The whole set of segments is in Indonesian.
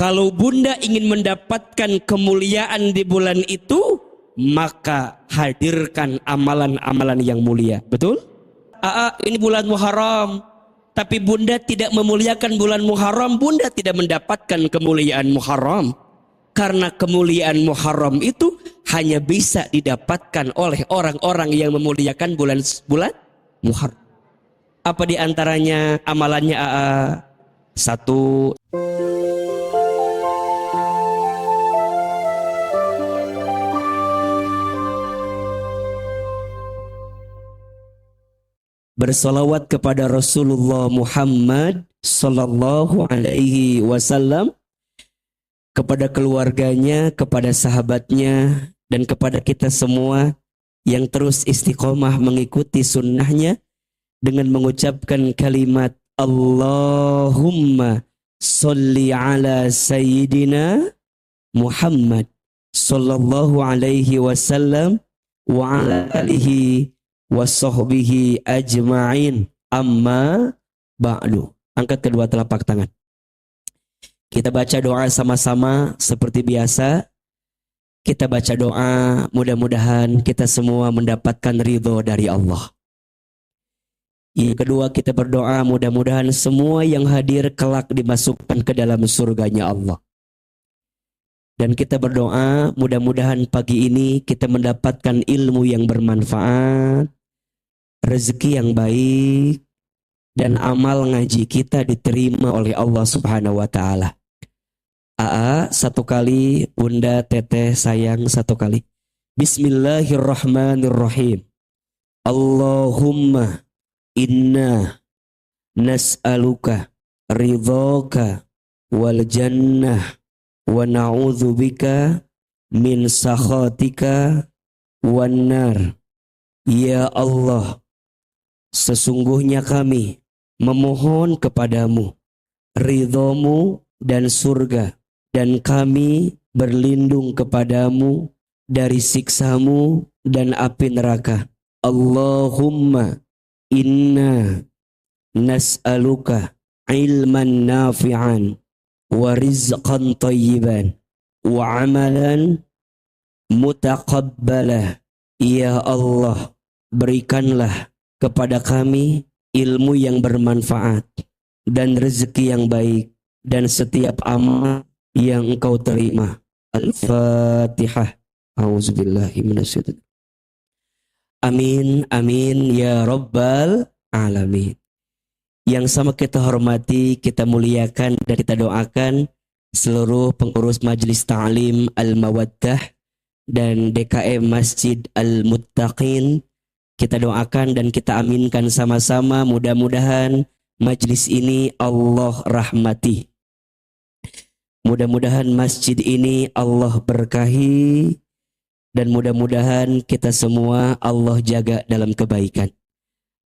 Kalau bunda ingin mendapatkan kemuliaan di bulan itu, maka hadirkan amalan-amalan yang mulia. Betul? Ini bulan Muharram, tapi bunda tidak memuliakan bulan Muharram, bunda tidak mendapatkan kemuliaan Muharram. Karena kemuliaan Muharram itu hanya bisa didapatkan oleh orang-orang yang memuliakan bulan Muharram. Apa di antaranya amalannya? Satu, bersolawat kepada Rasulullah Muhammad sallallahu alaihi wasallam, kepada keluarganya, kepada sahabatnya, dan kepada kita semua yang terus istiqomah mengikuti sunnahnya dengan mengucapkan kalimat Allahumma sholli ala sayyidina Muhammad sallallahu alaihi wasallam wa ala alihi wa sahbihi ajma'in, amma ba'du. Angkat kedua telapak tangan. Kita baca doa sama-sama seperti biasa. Kita baca doa, mudah-mudahan kita semua mendapatkan ridho dari Allah. Yang kedua, kita berdoa mudah-mudahan semua yang hadir kelak dimasukkan ke dalam surganya Allah. Dan kita berdoa mudah-mudahan pagi ini kita mendapatkan ilmu yang bermanfaat, rezeki yang baik, dan amal ngaji kita diterima oleh Allah Subhanahu wa Ta'ala. Satu kali, bunda, teteh, sayang, satu kali. Bismillahirrahmanirrahim. Allahumma inna nas'aluka ridhaka wal jannah wa na'udzubika min sakhatika wan nar. Ya Allah, sesungguhnya kami memohon kepadamu ridhomu dan surga, dan kami berlindung kepadamu dari siksamu dan api neraka. Allahumma inna nas'aluka ilman nafi'an wa rizqan tayyiban wa amalan mutaqabbalah. Ya Allah, berikanlah kepada kami ilmu yang bermanfaat dan rezeki yang baik dan setiap amal yang engkau terima. Al-Fatihah. A'udzubillahi minasyaitonir. Amin, amin ya rabbal alamin. Yang sama kita hormati, kita muliakan, dan kita doakan seluruh pengurus Majelis Ta'lim Al-Mawaddah dan DKM Masjid Al-Muttaqin. Kita doakan dan kita aminkan sama-sama, mudah-mudahan majlis ini Allah rahmati. Mudah-mudahan masjid ini Allah berkahi, dan mudah-mudahan kita semua Allah jaga dalam kebaikan.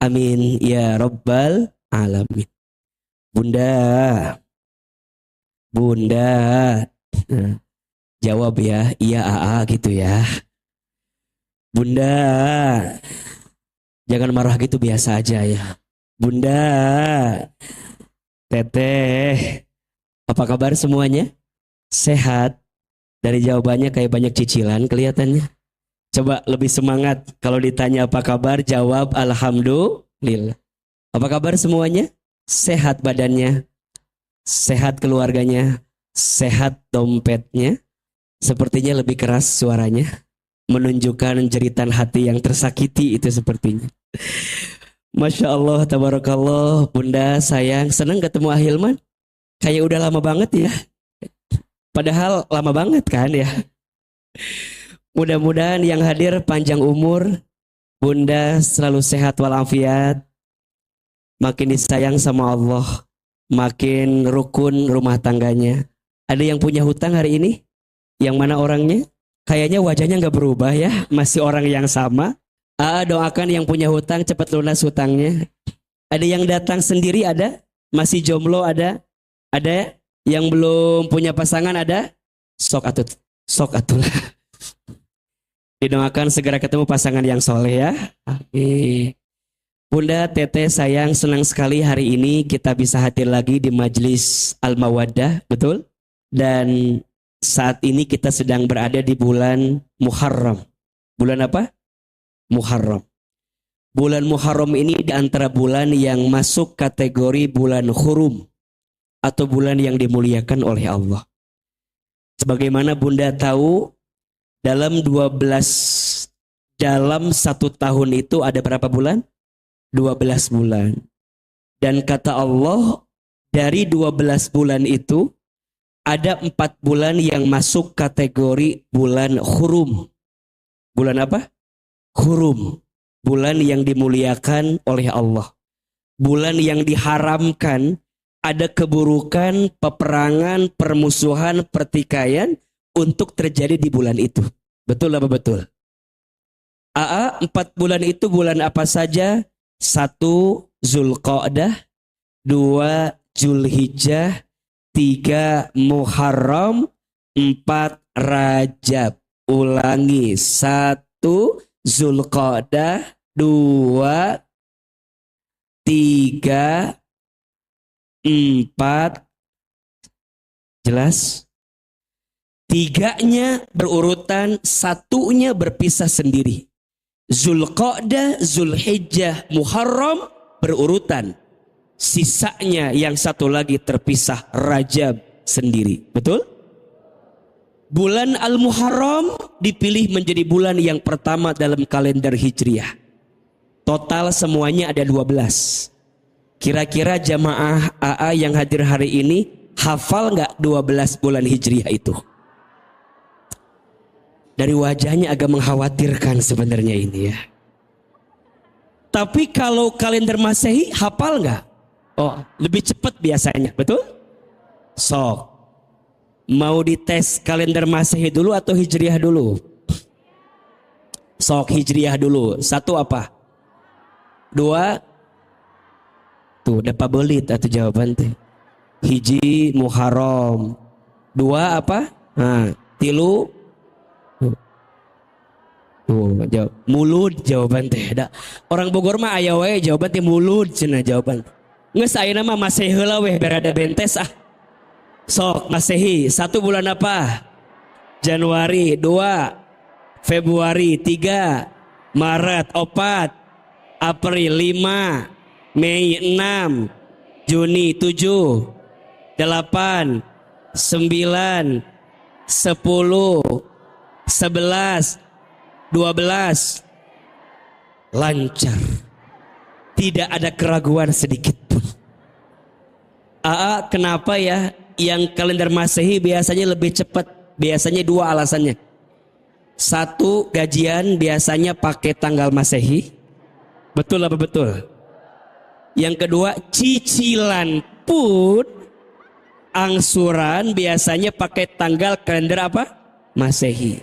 Amin ya rabbal alamin. Bunda, jawab ya, iya gitu ya. Bunda, jangan marah gitu, biasa aja ya. Bunda, teteh, apa kabar semuanya? Sehat? Dari jawabannya kayak banyak cicilan kelihatannya. Coba lebih semangat. Kalau ditanya apa kabar, jawab alhamdulillah. Apa kabar semuanya? Sehat badannya? Sehat keluarganya? Sehat dompetnya? Sepertinya lebih keras suaranya, menunjukkan jeritan hati yang tersakiti itu sepertinya. Masya Allah, tabarakallah. Bunda, sayang, senang ketemu Ahilman. Kayak udah lama banget ya. Padahal lama banget kan ya. Mudah-mudahan yang hadir panjang umur, Bunda selalu sehat walafiat, makin disayang sama Allah, makin rukun rumah tangganya. Ada yang punya hutang hari ini? Yang mana orangnya? Kayaknya wajahnya nggak berubah ya, masih orang yang sama. Doakan yang punya hutang cepat lunas hutangnya. Ada yang datang sendiri, ada? Masih jomblo, ada? Ada yang belum punya pasangan, ada? Sok atuh. Didoakan segera ketemu pasangan yang soleh ya. Bunda, teteh, sayang, senang sekali hari ini kita bisa hadir lagi di Majelis Al-Mawaddah, betul? Dan saat ini kita sedang berada di bulan Muharram. Bulan apa? Muharram. Bulan Muharram ini di antara bulan yang masuk kategori bulan hurum atau bulan yang dimuliakan oleh Allah. Sebagaimana Bunda tahu, dalam satu tahun itu ada berapa bulan? 12 bulan. Dan kata Allah, dari 12 bulan itu ada 4 bulan yang masuk kategori bulan hurum. Bulan apa? Hurum. Bulan yang dimuliakan oleh Allah. Bulan yang diharamkan, ada keburukan, peperangan, permusuhan, pertikaian untuk terjadi di bulan itu. Betul apa betul? 4 bulan itu bulan apa saja? 1 Zulqa'dah, 2 Zulhijjah, 3 Muharram, 4 Rajab. Ulangi, 1 Zulqa'dah, 2, 3, 4. Jelas? 3-nya berurutan, 1-nya berpisah sendiri. Zulqa'dah, Zulhijjah, Muharram berurutan. Sisanya yang satu lagi terpisah, Rajab sendiri. Betul? Bulan Al-Muharram dipilih menjadi bulan yang pertama dalam kalender Hijriah. Total semuanya ada 12. Kira-kira jamaah AA yang hadir hari ini hafal nggak 12 bulan Hijriah itu? Dari wajahnya agak mengkhawatirkan sebenarnya ini ya. Tapi kalau kalender Masehi hafal nggak? Oh, lebih cepat biasanya, betul? Sok. Mau dites kalender Masehi dulu atau Hijriah dulu? Sok Hijriah dulu. 1 apa? 2. Tuh, dapat belit atau jawaban teh. Hiji Muharram. 2 apa? Nah, 3. Tuh, jawab. Mulud jawaban teh. Orang Bogor mah aya we jawaban teh mulud cenah jawaban. Geus ayeuna mah Masehi heula weh berada bentes ah. Sok Masehi 1 bulan apa? Januari. 2 Februari. 3 Maret. 4 April. 5 Mei. 6 Juni. 7 8 9 10 11 12. Lancar. Tidak ada keraguan sedikit pun. Kenapa ya yang kalender Masehi biasanya lebih cepat? Biasanya 2 alasannya. 1, gajian biasanya pakai tanggal Masehi. Betul apa betul? Yang kedua, cicilan pun angsuran biasanya pakai tanggal kalender apa? Masehi.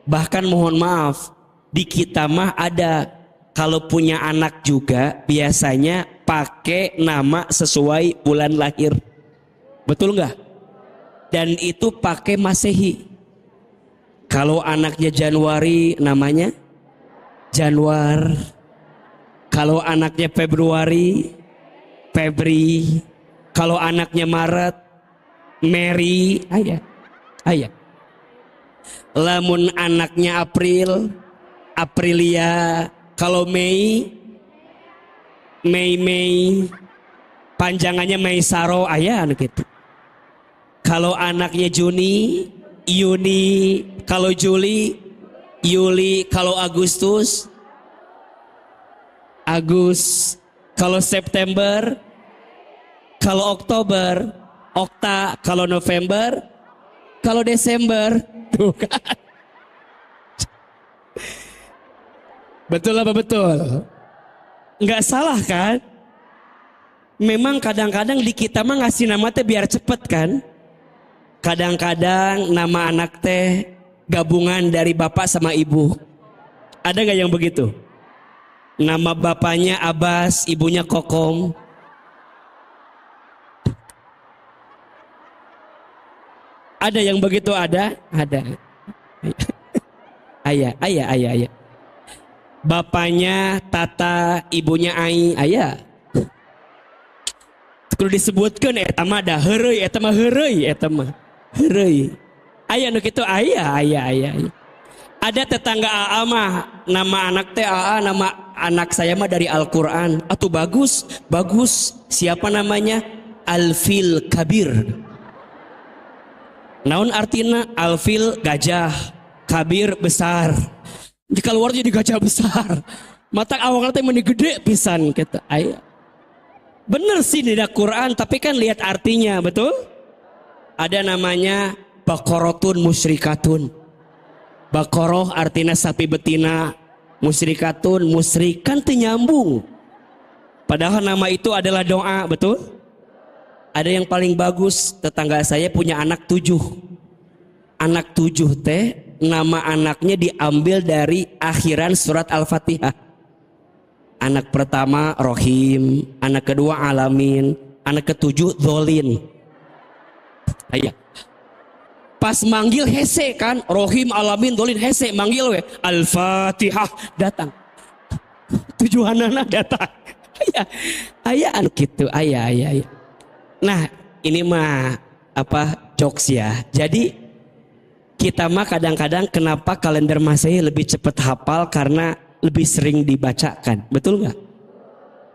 Bahkan mohon maaf, di kita mah ada kalau punya anak juga biasanya pakai nama sesuai bulan lahir. Betul nggak? Dan itu pakai Masehi. Kalau anaknya Januari namanya Januar. Kalau anaknya Februari, Febri. Kalau anaknya Maret, Mary. Ayah. Lamun anaknya April, Aprilia. Kalau Mei, Mei. Panjangannya Mei Saro, ayah gitu. Kalau anaknya Juni, Yuni. Kalau Juli, Yuli. Kalau Agustus, Agus. Kalau September, kalau Oktober, Okta. Kalau November, kalau Desember. Tuh kan. Betul apa betul? Nggak salah kan? Memang kadang-kadang di kita mah ngasih nama teh biar cepet kan? Kadang-kadang nama anak teh gabungan dari bapak sama ibu. Ada nggak yang begitu? Nama bapaknya Abbas, ibunya Kokom. Ada yang begitu ada? Ada. Ayah. Bapaknya Tata, ibunya Ai, ayah. Kalau disebutkan eta mah da heureuy, eta mah heureuy eta mah. Heureuy. Aya nu kitu aya. Ada tetangga AA mah nama anak teh AA, nama anak saya mah dari Al-Qur'an. Atuh bagus. Siapa namanya? Alfil Kabir. Naon artina? Alfil gajah, Kabir besar. Jika luar jadi gajah besar. Mata awalnya teh meni gede pisan kita. Aya. Bener sih di Al-Qur'an, tapi kan lihat artinya, betul? Ada namanya Baqaratun musyrikatun. Baqarah artinya sapi betina, musyrikatun musyrik kan teu nyambung. Padahal nama itu adalah doa, betul? Ada yang paling bagus, tetangga saya punya anak 7. Anak 7 teh nama anaknya diambil dari akhiran surat Al-Fatihah. Anak pertama Rohim, anak kedua Alamin, anak ketujuh Dzolin. Aya. Pas manggil hese kan, Rohim, Alamin, Dzolin hese manggil we, Al-Fatihah datang. Tujuanana datang. Aya anu kitu, aya. Nah, ini mah jokes ya. Jadi kita mah kadang-kadang kenapa kalender Masehi lebih cepat hafal karena lebih sering dibacakan, betul nggak?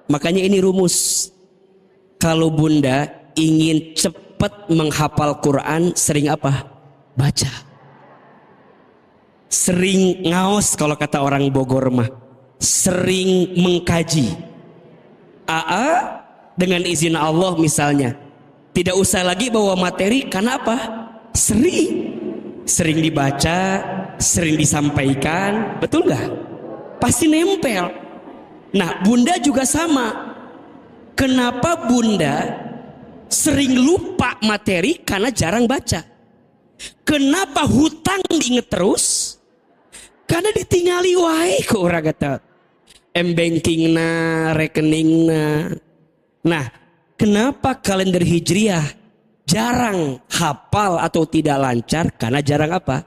Makanya ini rumus. Kalau Bunda ingin cepat menghafal Quran, sering apa? Baca. Sering ngaos kalau kata orang Bogor mah. Sering mengkaji. AA dengan izin Allah misalnya, tidak usah lagi bawa materi karena apa? Sering dibaca, sering disampaikan, betul nggak? Pasti nempel. Nah, Bunda juga sama. Kenapa Bunda sering lupa materi? Karena jarang baca. Kenapa hutang diinget terus? Karena ditinggali wae ku urang eta. M-bankingna, rekeningna. Nah, kenapa kalender Hijriah jarang hafal atau tidak lancar? Karena jarang apa?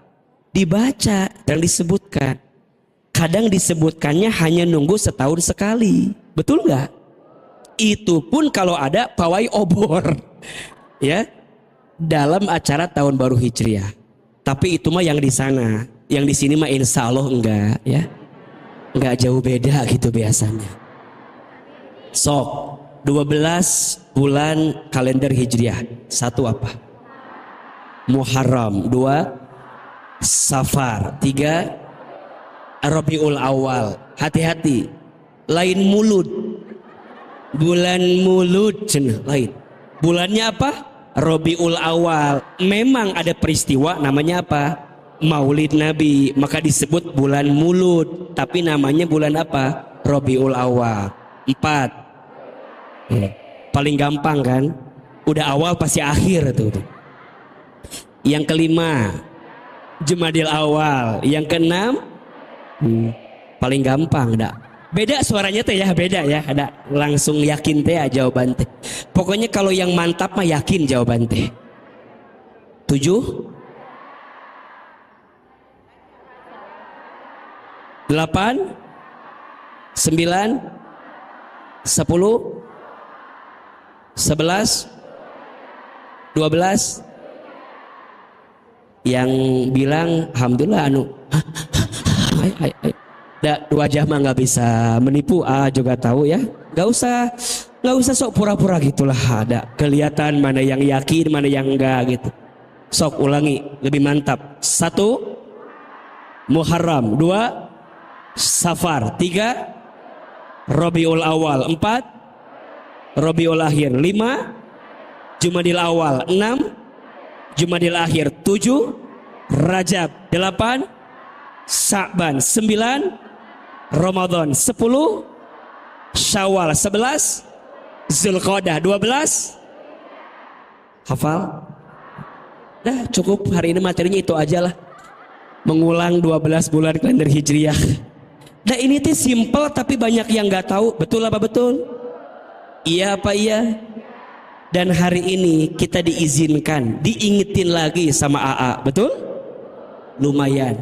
Dibaca dan disebutkan. Kadang disebutkannya hanya nunggu setahun sekali. Betul nggak? Itu pun kalau ada pawai obor. Ya. Dalam acara tahun baru Hijriah. Tapi itu mah yang di sana. Yang di sini mah insya Allah enggak. Ya. Enggak jauh beda gitu biasanya. Sok. 12 bulan kalender Hijriah. 1 apa? Muharram. 2 Safar. 3 Rabiul Awal. Hati-hati. Lain mulud. Bulan mulud cenah lain. Bulannya apa? Rabiul Awal. Memang ada peristiwa namanya apa? Maulid Nabi. Maka disebut bulan mulud. Tapi namanya bulan apa? Rabiul Awal. 4. Paling gampang kan? Udah awal pasti akhir tuh. Yang kelima Jumadil Awal. Yang keenam paling gampang dah. Beda suaranya teh ya, beda ya. Ada langsung yakin teh ya jawaban teh. Pokoknya kalau yang mantap mah yakin jawaban teh. 7 8 9 10 11 12. Yang bilang alhamdulillah anu dua jam mah nggak bisa menipu. Juga tahu ya, nggak usah sok pura-pura gitulah. Ada kelihatan mana yang yakin mana yang enggak gitu. Sok ulangi lebih mantap. 1 Muharram. 2 Safar. 3 Rabiul Awal. 4 Rabiul Akhir. 5 Jumadil Awal. 6 Jumadil Akhir. 7 Rajab. 8 Sa'ban. 9 Ramadan. 10 Syawal. 11 Zulqa'dah. 12 hafal? Dah cukup, hari ini materinya itu aja lah. Mengulang 12 bulan kalender Hijriah. Nah ini tuh simple tapi banyak yang gak tahu. Betul apa betul? Iya apa iya? Dan hari ini kita diizinkan, diingetin lagi sama AA. Betul? Lumayan.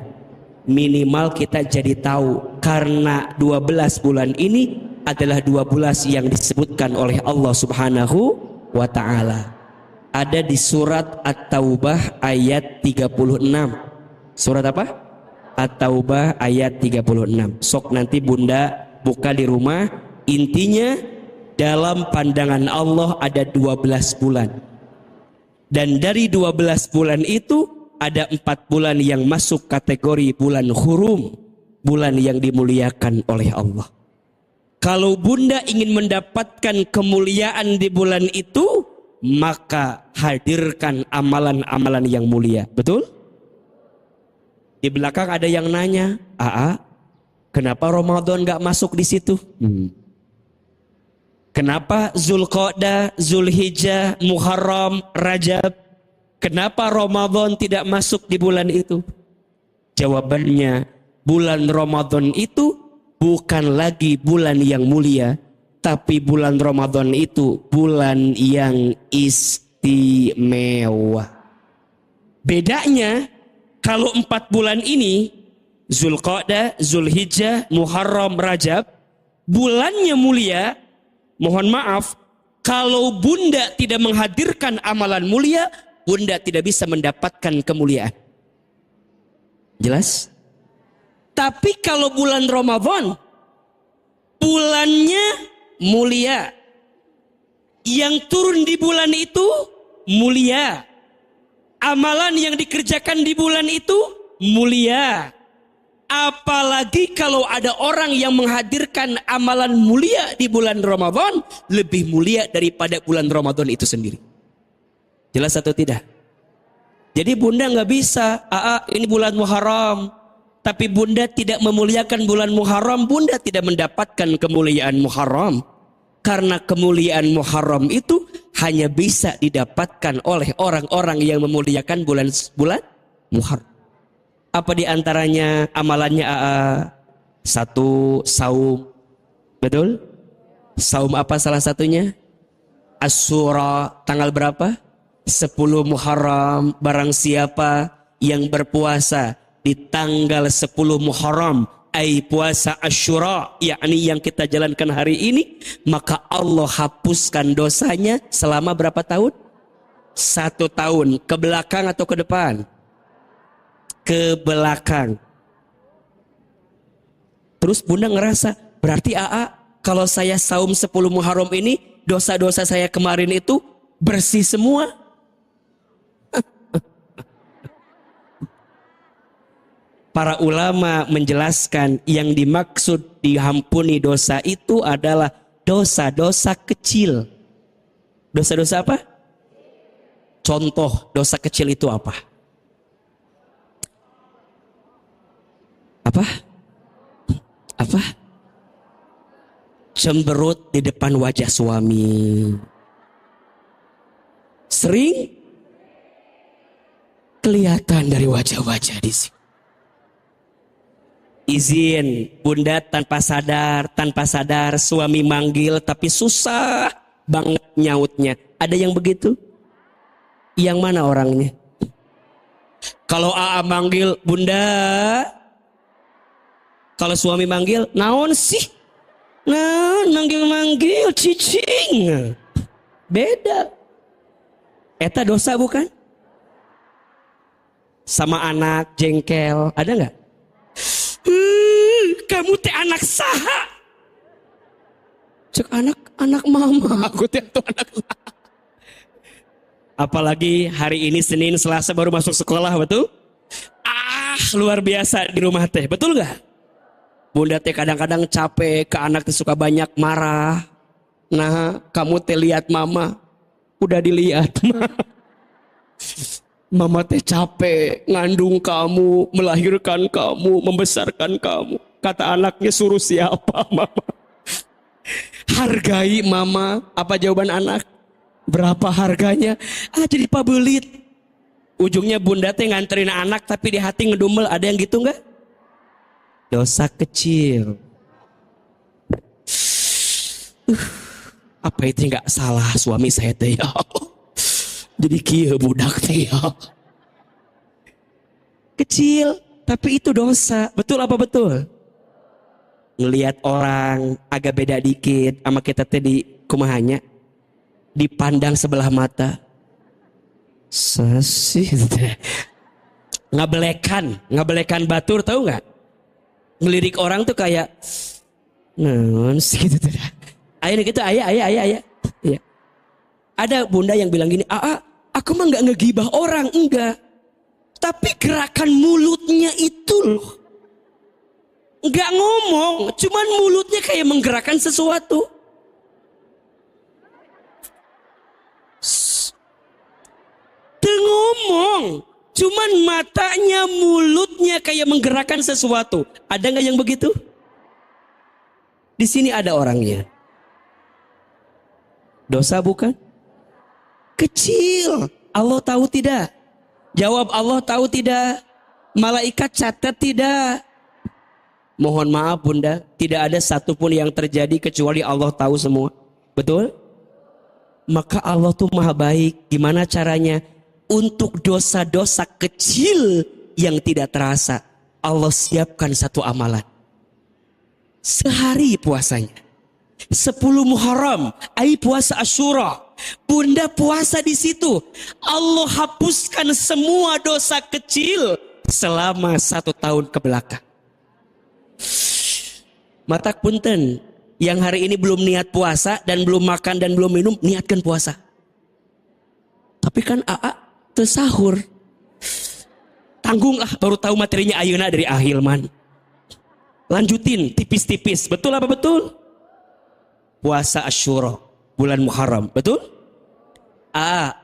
Minimal kita jadi tahu karena 12 bulan ini adalah 12 yang disebutkan oleh Allah Subhanahu wa ta'ala. ada di surat At-Taubah ayat 36. Surat apa? At-Taubah ayat 36. Sok nanti bunda buka di rumah. Intinya dalam pandangan Allah ada 12 bulan. Dan dari 12 bulan itu ada 4 bulan yang masuk kategori bulan hurum, bulan yang dimuliakan oleh Allah. Kalau bunda ingin mendapatkan kemuliaan di bulan itu, maka hadirkan amalan-amalan yang mulia. Betul? Di belakang ada yang nanya, kenapa Ramadan gak masuk di situ? Kenapa Zulqa'dah, Zulhijjah, Muharram, Rajab? Kenapa Ramadan tidak masuk di bulan itu? Jawabannya, bulan Ramadan itu bukan lagi bulan yang mulia, tapi bulan Ramadan itu bulan yang istimewa. Bedanya, kalau 4 bulan ini, Zulqa'dah, Zulhijjah, Muharram, Rajab, bulannya mulia. Mohon maaf, kalau bunda tidak menghadirkan amalan mulia, bunda tidak bisa mendapatkan kemuliaan. Jelas? Tapi kalau bulan Ramadan, bulannya mulia. Yang turun di bulan itu mulia. Amalan yang dikerjakan di bulan itu mulia. Apalagi kalau ada orang yang menghadirkan amalan mulia di bulan Ramadan, lebih mulia daripada bulan Ramadan itu sendiri. Jelas atau tidak? Jadi bunda nggak bisa, ini bulan Muharram, tapi bunda tidak memuliakan bulan Muharram, bunda tidak mendapatkan kemuliaan Muharram. Karena kemuliaan Muharram itu hanya bisa didapatkan oleh orang-orang yang memuliakan bulan Muharram. Apa di antaranya amalannya? Satu, saum. Betul? Saum apa salah satunya? Asyura, tanggal berapa? 10 Muharram. Barang siapa yang berpuasa di tanggal 10 Muharram, puasa Asyura, yakni yang kita jalankan hari ini, maka Allah hapuskan dosanya selama berapa tahun? 1 tahun. Ke belakang atau ke depan? Ke belakang. Terus bunda ngerasa, berarti kalau saya saum 10 Muharram ini, dosa-dosa saya kemarin itu bersih semua. Para ulama menjelaskan yang dimaksud diampuni dosa itu adalah dosa-dosa kecil. Dosa-dosa apa? Contoh dosa kecil itu apa? Apa? Cemberut di depan wajah suami. Sering kelihatan dari wajah-wajah di sini. Izin, bunda tanpa sadar suami manggil tapi susah banget nyautnya. Ada yang begitu? Yang mana orangnya? Kalau manggil, bunda. Kalau suami manggil, naon sih? Nah, manggil cicing. Beda. Eta dosa bukan? Sama anak jengkel, ada nggak? Kamu teh anak saha? Cek anak mama. Aku teh tuh anak saha. Apalagi hari ini Senin, Selasa baru masuk sekolah, betul? Luar biasa di rumah teh, betul nggak? Bunda teh kadang-kadang capek, ke anak teh suka banyak marah. Nah, kamu teh lihat mama, udah dilihat. Mama teh capek, ngandung kamu, melahirkan kamu, membesarkan kamu. Kata anaknya, suruh siapa mama? Hargai mama. Apa jawaban anak? Berapa harganya? Jadi pabelit. Ujungnya bunda teh nganterin anak tapi di hati ngedumel. Ada yang gitu nggak? Dosa kecil. Apa itu nggak salah suami saya teh ya? Jadi kieu budak teh ya. Kecil, tapi itu dosa. Betul apa betul? Ngelihat orang agak beda dikit sama kita teh di kumahanya, dipandang sebelah mata. Sasi. Ngabelekan batur tahu nggak? Ngelirik orang tuh kayak non gitu tuh. Ayah gitu, ayah. Ya. Ada bunda yang bilang gini, aku mah nggak ngegibah orang, enggak. Tapi gerakan mulutnya itu loh. Nggak ngomong, cuman mulutnya kayak menggerakkan sesuatu. Tuh ngomong, cuman matanya, mulutnya kayak menggerakkan sesuatu. Ada nggak yang begitu? Di sini ada orangnya. Dosa bukan? Kecil. Allah tahu tidak? Jawab Allah tahu tidak? Malaikat catat tidak? Mohon maaf bunda, tidak ada satupun yang terjadi kecuali Allah tahu semua. Betul? Maka Allah tuh maha baik. Gimana caranya? Untuk dosa-dosa kecil yang tidak terasa, Allah siapkan satu amalan. Sehari puasanya. 10 Muharram, puasa Asyura. Bunda puasa di situ. Allah hapuskan semua dosa kecil selama 1 tahun ke belakang. Matak punten, yang hari ini belum niat puasa dan belum makan dan belum minum, niatkan puasa. Tapi kan tersahur. Tanggunglah, baru tahu materinya ayeuna dari Ahilman. Lanjutin tipis-tipis. Betul apa betul? Puasa Asyura, bulan Muharram. Betul?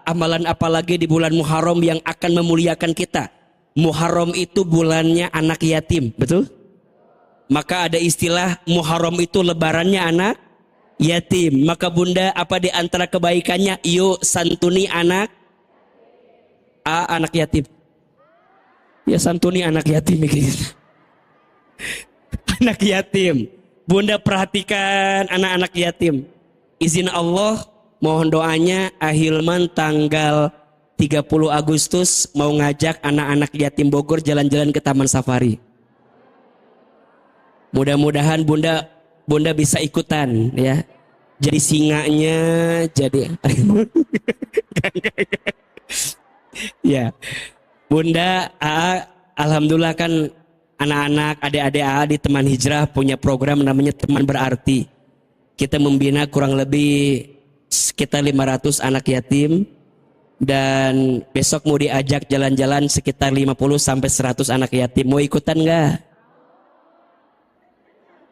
Amalan apa lagi di bulan Muharram yang akan memuliakan kita? Muharram itu bulannya anak yatim. Betul? Maka ada istilah Muharram itu lebarannya anak yatim. Maka bunda, apa di antara kebaikannya? Yuk santuni anak yatim. Ya santuni anak yatim gitu. Anak yatim. Bunda perhatikan anak-anak yatim. Izin Allah, mohon doanya Ahilman tanggal 30 Agustus mau ngajak anak-anak yatim Bogor jalan-jalan ke Taman Safari. Mudah-mudahan bunda bisa ikutan ya. Jadi singanya, jadi ya. Bunda, alhamdulillah kan anak-anak, adik-adik di teman hijrah punya program namanya Teman Berarti. Kita membina kurang lebih sekitar 500 anak yatim. Dan besok mau diajak jalan-jalan sekitar 50 sampai 100 anak yatim. Mau ikutan nggak?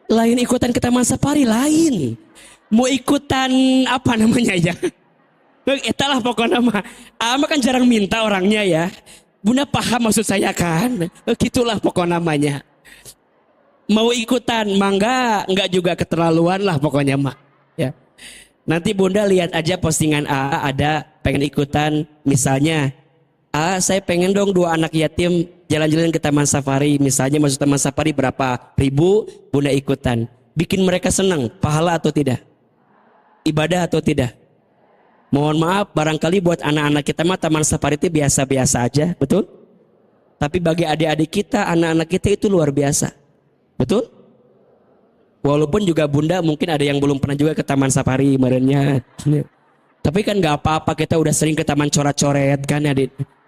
Lain ikutan ke Taman Safari, lain. Mau ikutan apa namanya ya? Itulah pokoknya mah. Kan jarang minta orangnya ya. Bunda paham maksud saya kan? Gitulah pokok namanya. Mau ikutan, mangga, enggak juga keterlaluan lah pokoknya mah. Ya. Nanti bunda lihat aja postingan ada pengen ikutan, misalnya, saya pengen dong 2 anak yatim jalan-jalan ke Taman Safari. Misalnya masuk Taman Safari berapa ribu, bunda ikutan. Bikin mereka senang, pahala atau tidak? Ibadah atau tidak? Mohon maaf, barangkali buat anak-anak kita mah Taman Safari itu biasa-biasa aja, betul? Tapi bagi adik-adik kita, anak-anak kita itu luar biasa. Betul? Walaupun juga bunda mungkin ada yang belum pernah juga ke Taman Safari merenya. Tapi kan gak apa-apa, kita udah sering ke Taman Coret-Coret kan ya.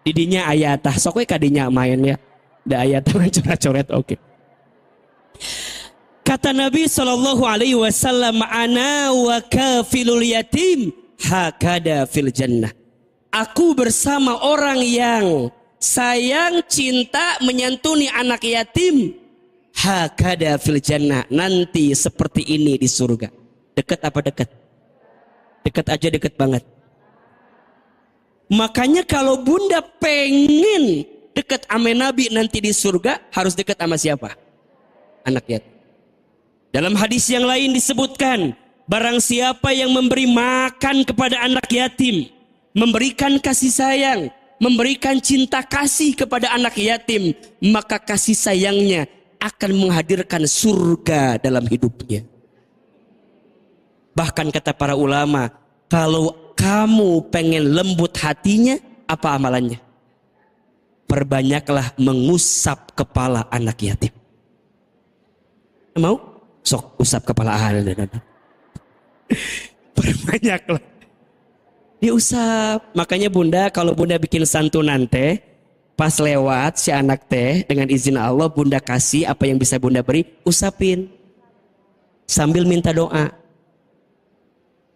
Didinya ayat, sok we kadinya main ya. Da ayat Taman Coret-Coret, oke. Kata Nabi SAW, ana wa kafilul yatim hakada fil jannah. Aku bersama orang yang sayang, cinta, menyantuni anak yatim. Hakada fil jannah, nanti seperti ini di surga. Dekat apa dekat? Dekat aja, dekat banget. Makanya kalau bunda pengen dekat sama Nabi nanti di surga, harus dekat sama siapa? Anak yatim. Dalam hadis yang lain disebutkan, barang siapa yang memberi makan kepada anak yatim, memberikan kasih sayang, memberikan cinta kasih kepada anak yatim, maka kasih sayangnya akan menghadirkan surga dalam hidupnya. Bahkan kata para ulama, kalau kamu pengen lembut hatinya, apa amalannya? Perbanyaklah mengusap kepala anak yatim. Mau? Sok usap kepala anak. Perbanyaklah. Diusap. Makanya bunda, kalau bunda bikin santunan teh, pas lewat si anak teh, dengan izin Allah bunda kasih apa yang bisa bunda beri, usapin. Sambil minta doa.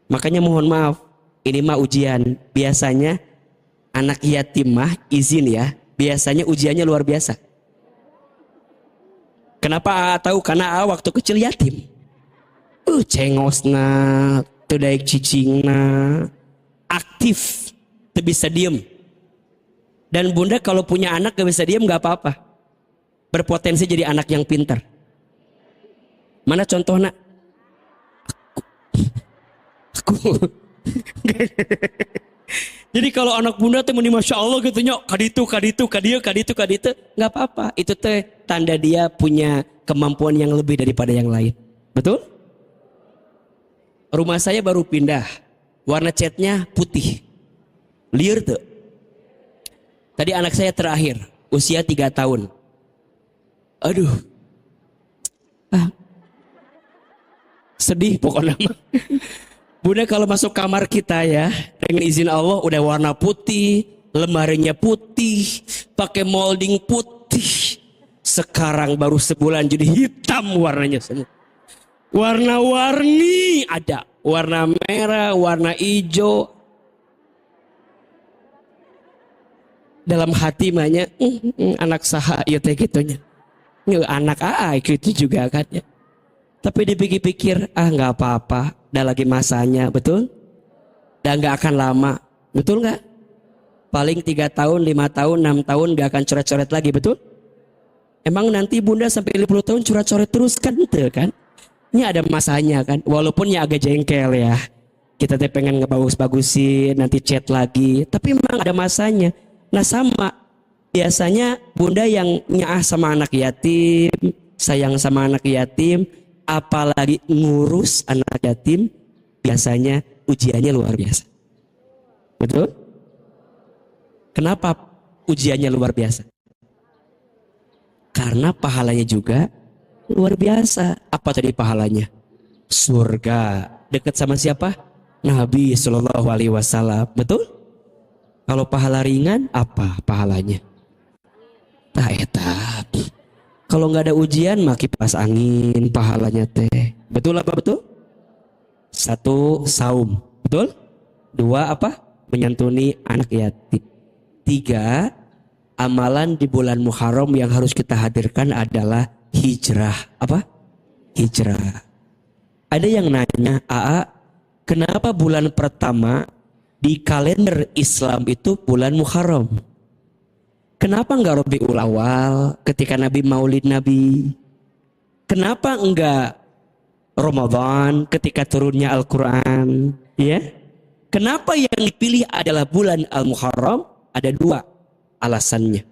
Makanya mohon maaf, ini mah ujian. Biasanya anak yatim mah izin ya, biasanya ujiannya luar biasa. Kenapa tahu? Karena waktu kecil yatim. Cengosna, teu daek cicingna, aktif, teu bisa diem. Dan bunda kalau punya anak gak bisa diem gak apa-apa. Berpotensi jadi anak yang pintar. Mana contohnya? Aku. Jadi kalau anak bunda tuh meni masya Allah gitu nyok, kaditu, nggak apa-apa. Itu teh tanda dia punya kemampuan yang lebih daripada yang lain. Betul? Rumah saya baru pindah, warna catnya putih, liar tuh. Tadi anak saya terakhir, usia 3 tahun. Aduh, sedih pokoknya. Bunda kalau masuk kamar kita ya, dengan izin Allah udah warna putih, lemarinya putih, pakai molding putih. Sekarang baru sebulan jadi hitam warnanya semua. Warna-warni ada, warna merah, warna hijau. Dalam hati mahnya, anak saha ya teh gitunya. Anak gitu juga kan ya. Tapi dipikir-pikir, nggak apa-apa, udah lagi masanya, betul? Dan nggak akan lama, betul nggak? Paling 3 tahun, 5 tahun, 6 tahun nggak akan coret-coret lagi, betul? Emang nanti bunda sampai 50 tahun coret-coret terus kan, betul kan? Ini ada masanya kan, walaupun ya agak jengkel ya. Kita teh pengen ngebagus-bagusin, nanti chat lagi, tapi memang ada masanya. Nah sama, biasanya bunda yang nyaah sama anak yatim, sayang sama anak yatim, apalagi ngurus anak yatim, biasanya ujiannya luar biasa. Betul? Kenapa ujiannya luar biasa? Karena pahalanya juga luar biasa. Apa tadi pahalanya? Surga. Dekat sama siapa? Nabi Shallallahu Alaihi Wasallam. Betul? Kalau pahala ringan, apa pahalanya? Tak etap. Kalau nggak ada ujian, mah kipas angin pahalanya teh. Betul apa betul? 1, saum. Betul? 2, apa? Menyantuni anak yatim. 3, amalan di bulan Muharram yang harus kita hadirkan adalah hijrah. Apa? Hijrah. Ada yang nanya, kenapa bulan pertama di kalender Islam itu bulan Muharram? Kenapa enggak Rabiul Awal ketika Nabi Maulid Nabi? Kenapa enggak Ramadan ketika turunnya Al-Quran? Ya? Kenapa yang dipilih adalah bulan Al-Muharram? Ada 2 alasannya.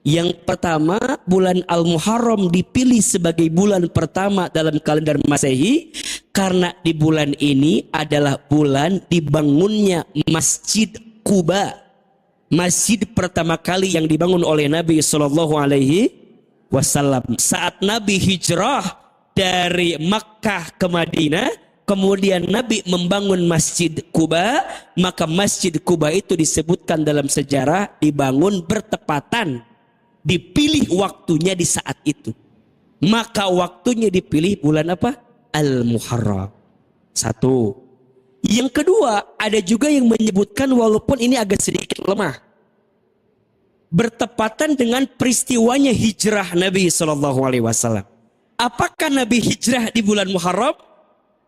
Yang pertama, bulan Al-Muharram dipilih sebagai bulan pertama dalam kalender Masehi karena di bulan ini adalah bulan dibangunnya Masjid Quba. Masjid pertama kali yang dibangun oleh Nabi Shallallahu Alaihi Wasallam saat Nabi hijrah dari Makkah ke Madinah, kemudian Nabi membangun Masjid Quba, maka Masjid Quba itu disebutkan dalam sejarah dibangun bertepatan, dipilih waktunya di saat itu. Maka waktunya dipilih bulan apa? Al-Muharram. 1. Yang kedua, ada juga yang menyebutkan walaupun ini agak sedikit lemah, bertepatan dengan peristiwanya hijrah Nabi Shallallahu Alaihi Wasallam. Apakah Nabi hijrah di bulan Muharram?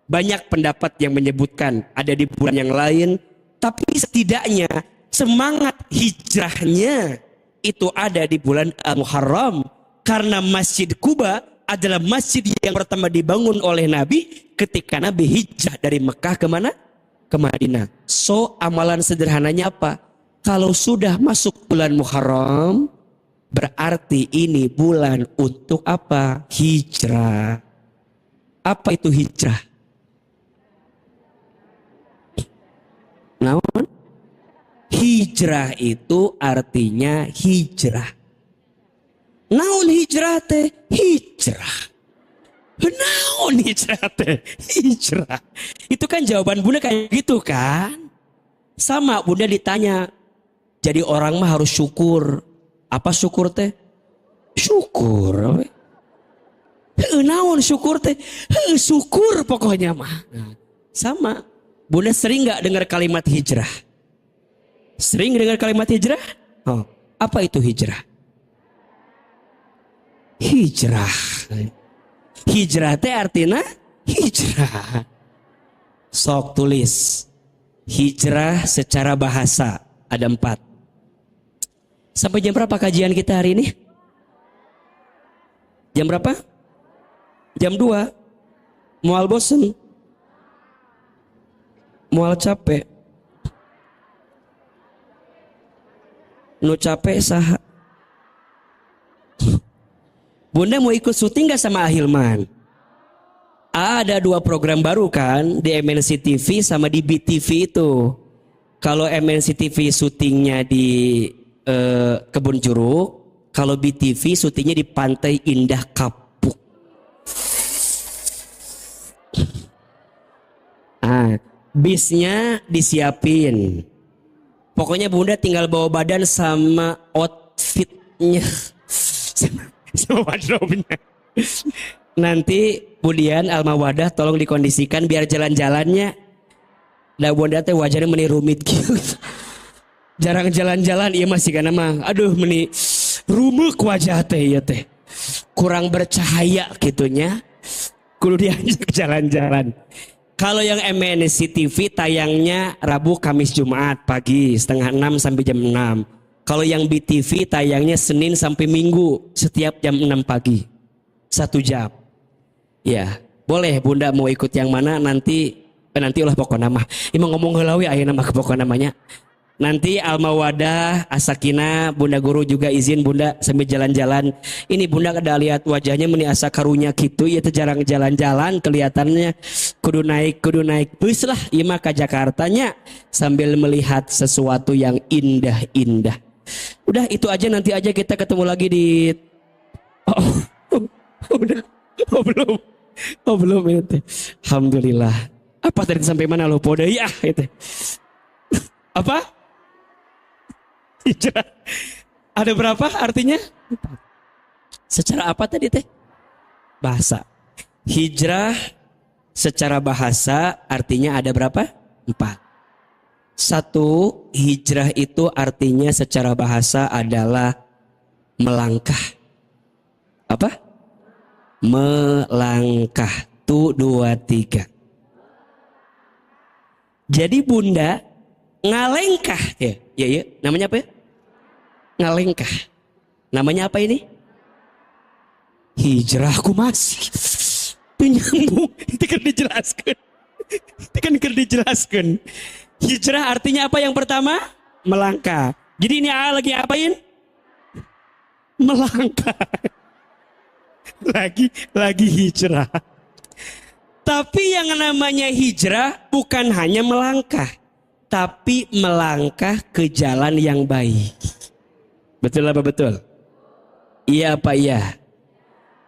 Banyak pendapat yang menyebutkan ada di bulan yang lain, tapi setidaknya semangat hijrahnya itu ada di bulan Al-Muharram karena Masjid Quba adalah masjid yang pertama dibangun oleh Nabi ketika Nabi hijrah dari Mekah ke mana? Ke Madinah. So amalan sederhananya apa? Kalau sudah masuk bulan Muharram, berarti ini bulan untuk apa? Hijrah. Apa itu hijrah? Naon? Hijrah itu artinya hijrah. Naon hijrah teh? Hijrah. Naon hijrah teh? Hijrah. Itu kan jawaban bunda kayak gitu kan? Sama bunda ditanya, jadi orang mah harus syukur. Apa syukur teh? Syukur. Naon syukur teh? Syukur pokoknya mah. Nah, sama. Bunda sering nggak dengar kalimat hijrah? Sering dengar kalimat hijrah? Oh, apa itu hijrah? Hijrah. Hijrah teh artinya hijrah. Sok tulis. Hijrah secara bahasa ada 4. Sampai jam berapa kajian kita hari ini? Jam berapa? Jam 2. Mual bosen? Mual capek? Nu capek saha? Bunda mau ikut syuting gak sama Ahilman? Ada 2 program baru kan di MNC TV sama di BTV itu. Kalau MNC TV syutingnya di Kebun Jeruk, kalau BTV syutingnya di Pantai Indah Kapuk. Bisnya disiapin. Pokoknya bunda tinggal bawa badan sama outfitnya. Sama wardrobe-nya. Nanti kemudian Alma Wadah tolong dikondisikan biar jalan-jalannya. Nah bunda teh wajahnya meni rumit gitu. Jarang jalan-jalan iya masih kan mah. Aduh meni rumuk wajah teh ya teh. Kurang bercahaya gitunya. Kudu diajak jalan-jalan. Kalau yang MNC TV tayangnya Rabu, Kamis, Jumat pagi 5:30 sampai jam 6. Kalau yang BTV tayangnya Senin sampai Minggu setiap jam 6 pagi. 1 jam. Ya, boleh bunda mau ikut yang mana nanti ulah pokoknya mah. Emang ngomong heula we aya nama pokoknya namanya. Nanti Alma Wadah, Asakina, Bunda Guru juga izin bunda sambil jalan-jalan. Ini bunda kada lihat wajahnya meni asa karunya gitu ya jarang jalan-jalan kelihatannya kudu naik bus lah ieu mah ka Jakartanya sambil melihat sesuatu yang indah-indah. Udah itu aja, nanti aja kita ketemu lagi di udah. Belum itu. Alhamdulillah. Apa tadi sampai mana lo poda ya itu. Apa? Hijrah. Ada berapa artinya? Secara apa tadi teh? Bahasa. Hijrah secara bahasa artinya ada berapa? 4. 1, hijrah itu artinya secara bahasa adalah melangkah. Apa? Melangkah. 1, 2, 3. Jadi bunda ngalengkah ya. Ya, namanya apa ya? Ngalengkah. Namanya apa ini? Hijrahku masih. Penyambung. Itu kan dijelaskan. Hijrah artinya apa yang pertama? Melangkah. Jadi ini lagi apain? Melangkah. Lagi hijrah. Tapi yang namanya hijrah bukan hanya melangkah, tapi melangkah ke jalan yang baik. Betul apa betul? Iya apa iya?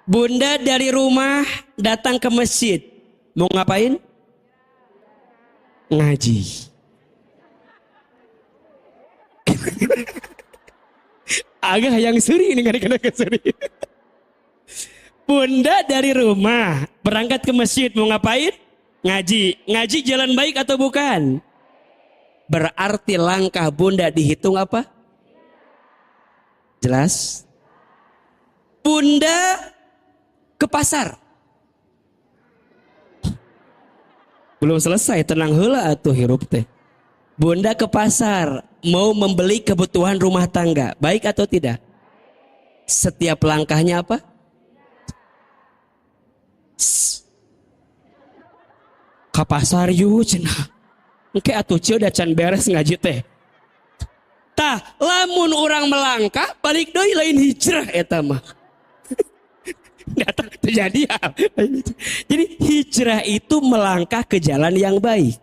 Bunda dari rumah datang ke masjid. Mau ngapain? Ngaji. Agak yang seri ini kadang-kadang seri. Bunda dari rumah berangkat ke masjid mau ngapain? Ngaji. Ngaji jalan baik atau bukan? Berarti langkah bunda dihitung apa? Jelas? Bunda ke pasar. Belum selesai, tenang heula atuh hirup teh. Bunda ke pasar mau membeli kebutuhan rumah tangga, baik atau tidak? Setiap langkahnya apa? Ka pasar yuk cenah. Engke atuh cie udah can beres ngaji teh. Tah, lamun orang melangkah balik deui lain hijrah eta mah. Datang terjadi ya. Jadi hijrah itu melangkah ke jalan yang baik.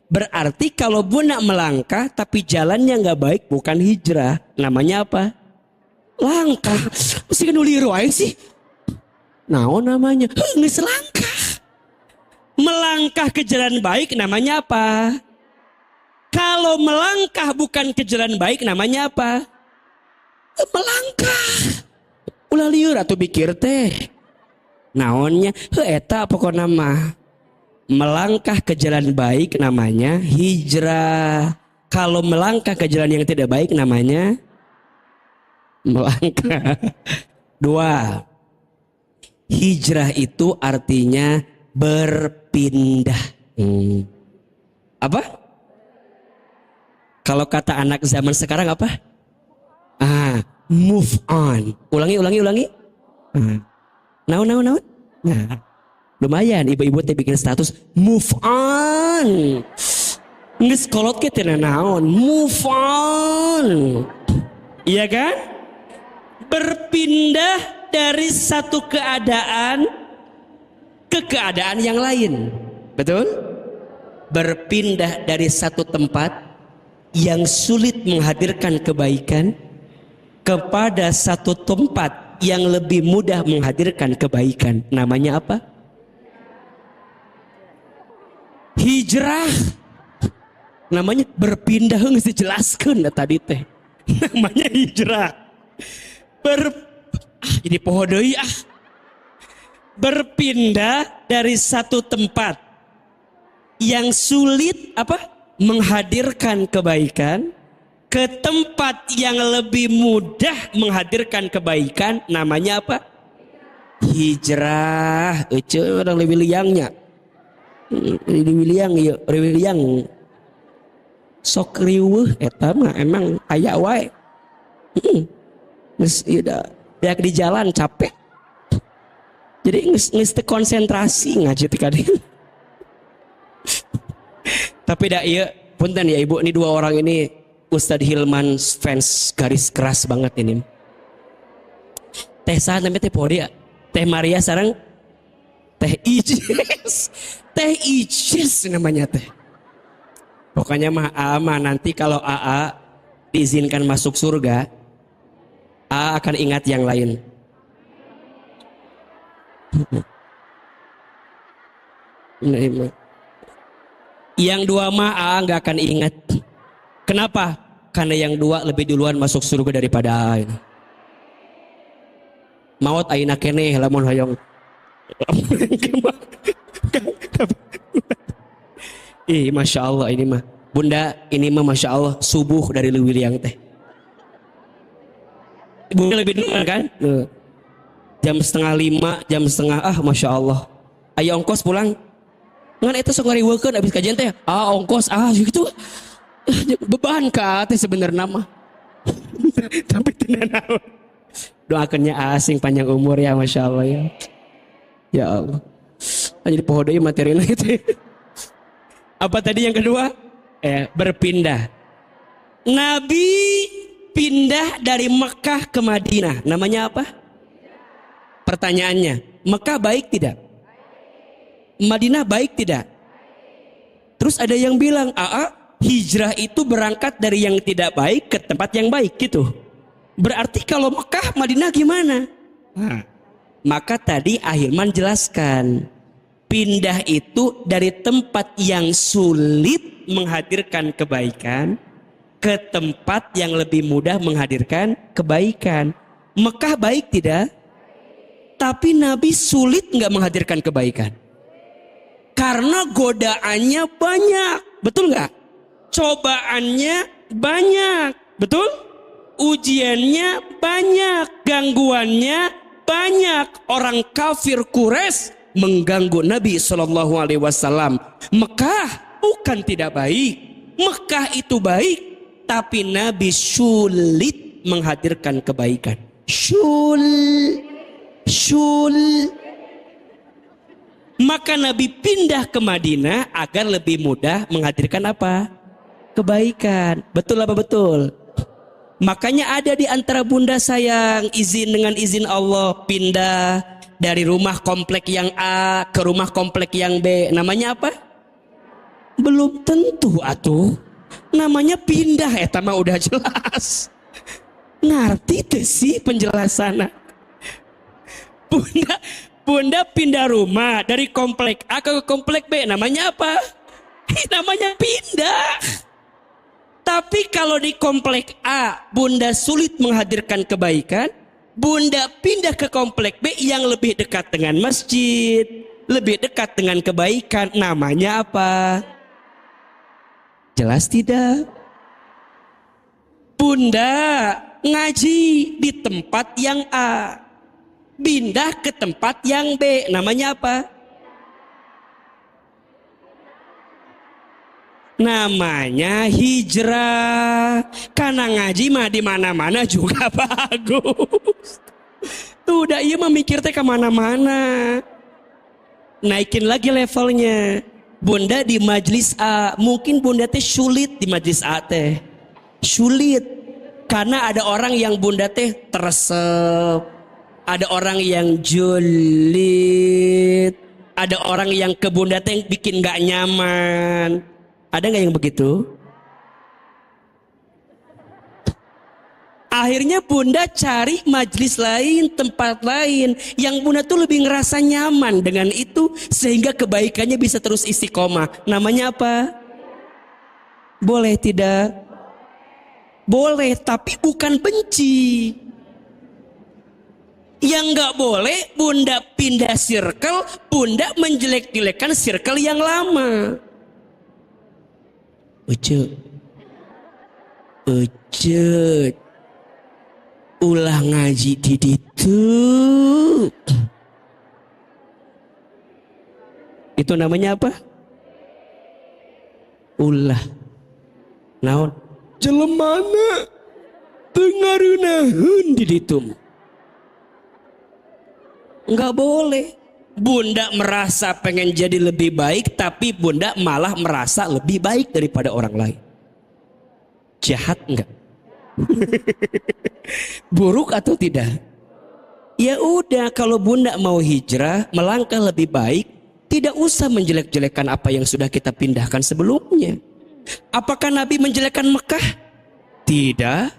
Berarti kalau bunda melangkah tapi jalannya nggak baik bukan hijrah, namanya apa? Langkah. Mesti kan uliru aja sih. Naon namanya? Geus langkah. Melangkah ke jalan baik namanya apa? Kalau melangkah bukan ke jalan baik namanya apa? Melangkah. Ulah liur atau pikir teh. Naonnya? Eta pokoknya mah. Melangkah ke jalan baik namanya hijrah. Kalau melangkah ke jalan yang tidak baik namanya melangkah. Dua. Hijrah itu artinya berpindah. Apa? Kalau kata anak zaman sekarang apa? Move on. Ulangi. Naon. Nah, lumayan ibu-ibu teh bikin status move on. Nges kolot ke teh naon? Move on. Iya kan? Berpindah dari satu keadaan ke keadaan yang lain. Betul? Berpindah dari satu tempat yang sulit menghadirkan kebaikan kepada satu tempat yang lebih mudah menghadirkan kebaikan. Namanya apa? Hijrah. Namanya berpindah, nggak dijelaskan tadi teh. Namanya hijrah. Jadi pohodoi berpindah dari satu tempat yang sulit menghadirkan kebaikan ke tempat yang lebih mudah menghadirkan kebaikan. Namanya apa? Hijrah. Itu orang lebih liangnya. Lebih liang. Sok riweuh eta mah emang aya wae. Geus ieu da di jalan capek. Jadi geus teu konsentrasi ngaji teh kadang. Tapi dah iya, punten ya ibu, ini dua orang ini Ustadz Hilman fans garis keras banget ini. Teh saha namanya teh Podia, Teh Maria sareng Teh Ijes. Teh Ijes namanya teh. Pokoknya mah nanti kalau AA diizinkan masuk surga, AA akan ingat yang lain. Yang dua mah AA nggak akan ingat. Kenapa? Karena yang dua lebih duluan masuk surga daripada AA ini. Maut aina keneh lamun hoyong. Masya Allah ini mah. Bunda, ini mah Masya Allah subuh dari Leuwiliang teh. Bunda lebih duluan kan? Jam 4:30, jam 4:30, Masya Allah. Ayo ongkos pulang. Ngan itu sok ngariweukeun abis kajian teh. Ongkos gitu. Beban ka teh sebenarnya mah. Tapi tidak naon. Doakannya asing panjang umur ya, Masya Allah ya. Ya Allah. Jadi poho deui materina gitu. Apa tadi yang kedua? Berpindah. Nabi pindah dari Mekah ke Madinah. Namanya apa? Pertanyaannya, Mekah baik tidak? Madinah baik tidak? Terus ada yang bilang, hijrah itu berangkat dari yang tidak baik ke tempat yang baik gitu. Berarti kalau Mekah, Madinah gimana? Maka tadi Ahilman jelaskan, pindah itu dari tempat yang sulit menghadirkan kebaikan ke tempat yang lebih mudah menghadirkan kebaikan. Mekah baik tidak? Tapi Nabi sulit nggak menghadirkan kebaikan. Karena godaannya banyak, betul nggak? Cobaannya banyak, betul? Ujiannya banyak, gangguannya banyak. Orang kafir Quraisy mengganggu Nabi Shallallahu Alaihi Wasallam. Mekah bukan tidak baik, Mekah itu baik, tapi Nabi sulit menghadirkan kebaikan. Maka Nabi pindah ke Madinah agar lebih mudah menghadirkan apa? Kebaikan. Betul apa betul? Makanya ada di antara bunda sayang dengan izin Allah pindah dari rumah komplek yang A ke rumah komplek yang B. Namanya apa? Belum tentu atuh. Namanya pindah, eta mah udah jelas. Ngerti tuh sih penjelasannya. Bunda pindah rumah dari komplek A ke komplek B. Namanya apa? Namanya pindah. Tapi kalau di komplek A, bunda sulit menghadirkan kebaikan, bunda pindah ke komplek B yang lebih dekat dengan masjid, lebih dekat dengan kebaikan. Namanya apa? Jelas tidak? Bunda ngaji di tempat yang A, pindah ke tempat yang B. Namanya apa? Namanya hijrah. Karena ngaji mah di mana-mana juga bagus. Tuh udah iya memikir teh kemana-mana. Naikin lagi levelnya. Bunda di majlis A, mungkin bunda teh sulit di majlis A teh. Sulit. Karena ada orang yang bunda teh teresep. Ada orang yang julid. Ada orang yang ke bunda teh bikin gak nyaman. Ada nggak yang begitu? Akhirnya bunda cari majlis lain, tempat lain yang bunda tuh lebih ngerasa nyaman dengan itu sehingga kebaikannya bisa terus istiqomah. Namanya apa? Boleh tidak? Boleh, tapi bukan benci. Yang nggak boleh bunda pindah circle, bunda menjelek-jelekan circle yang lama. Ucut, ulah ngaji di ditu. Itu namanya apa? Ulah. Naon? Jelemana pengarunaheun di ditu. Enggak boleh. Bunda merasa pengen jadi lebih baik, tapi bunda malah merasa lebih baik daripada orang lain. Jahat enggak? Buruk atau tidak? Ya udah, kalau bunda mau hijrah, melangkah lebih baik, tidak usah menjelek-jelekan apa yang sudah kita pindahkan sebelumnya. Apakah Nabi menjelekkan Mekah? Tidak.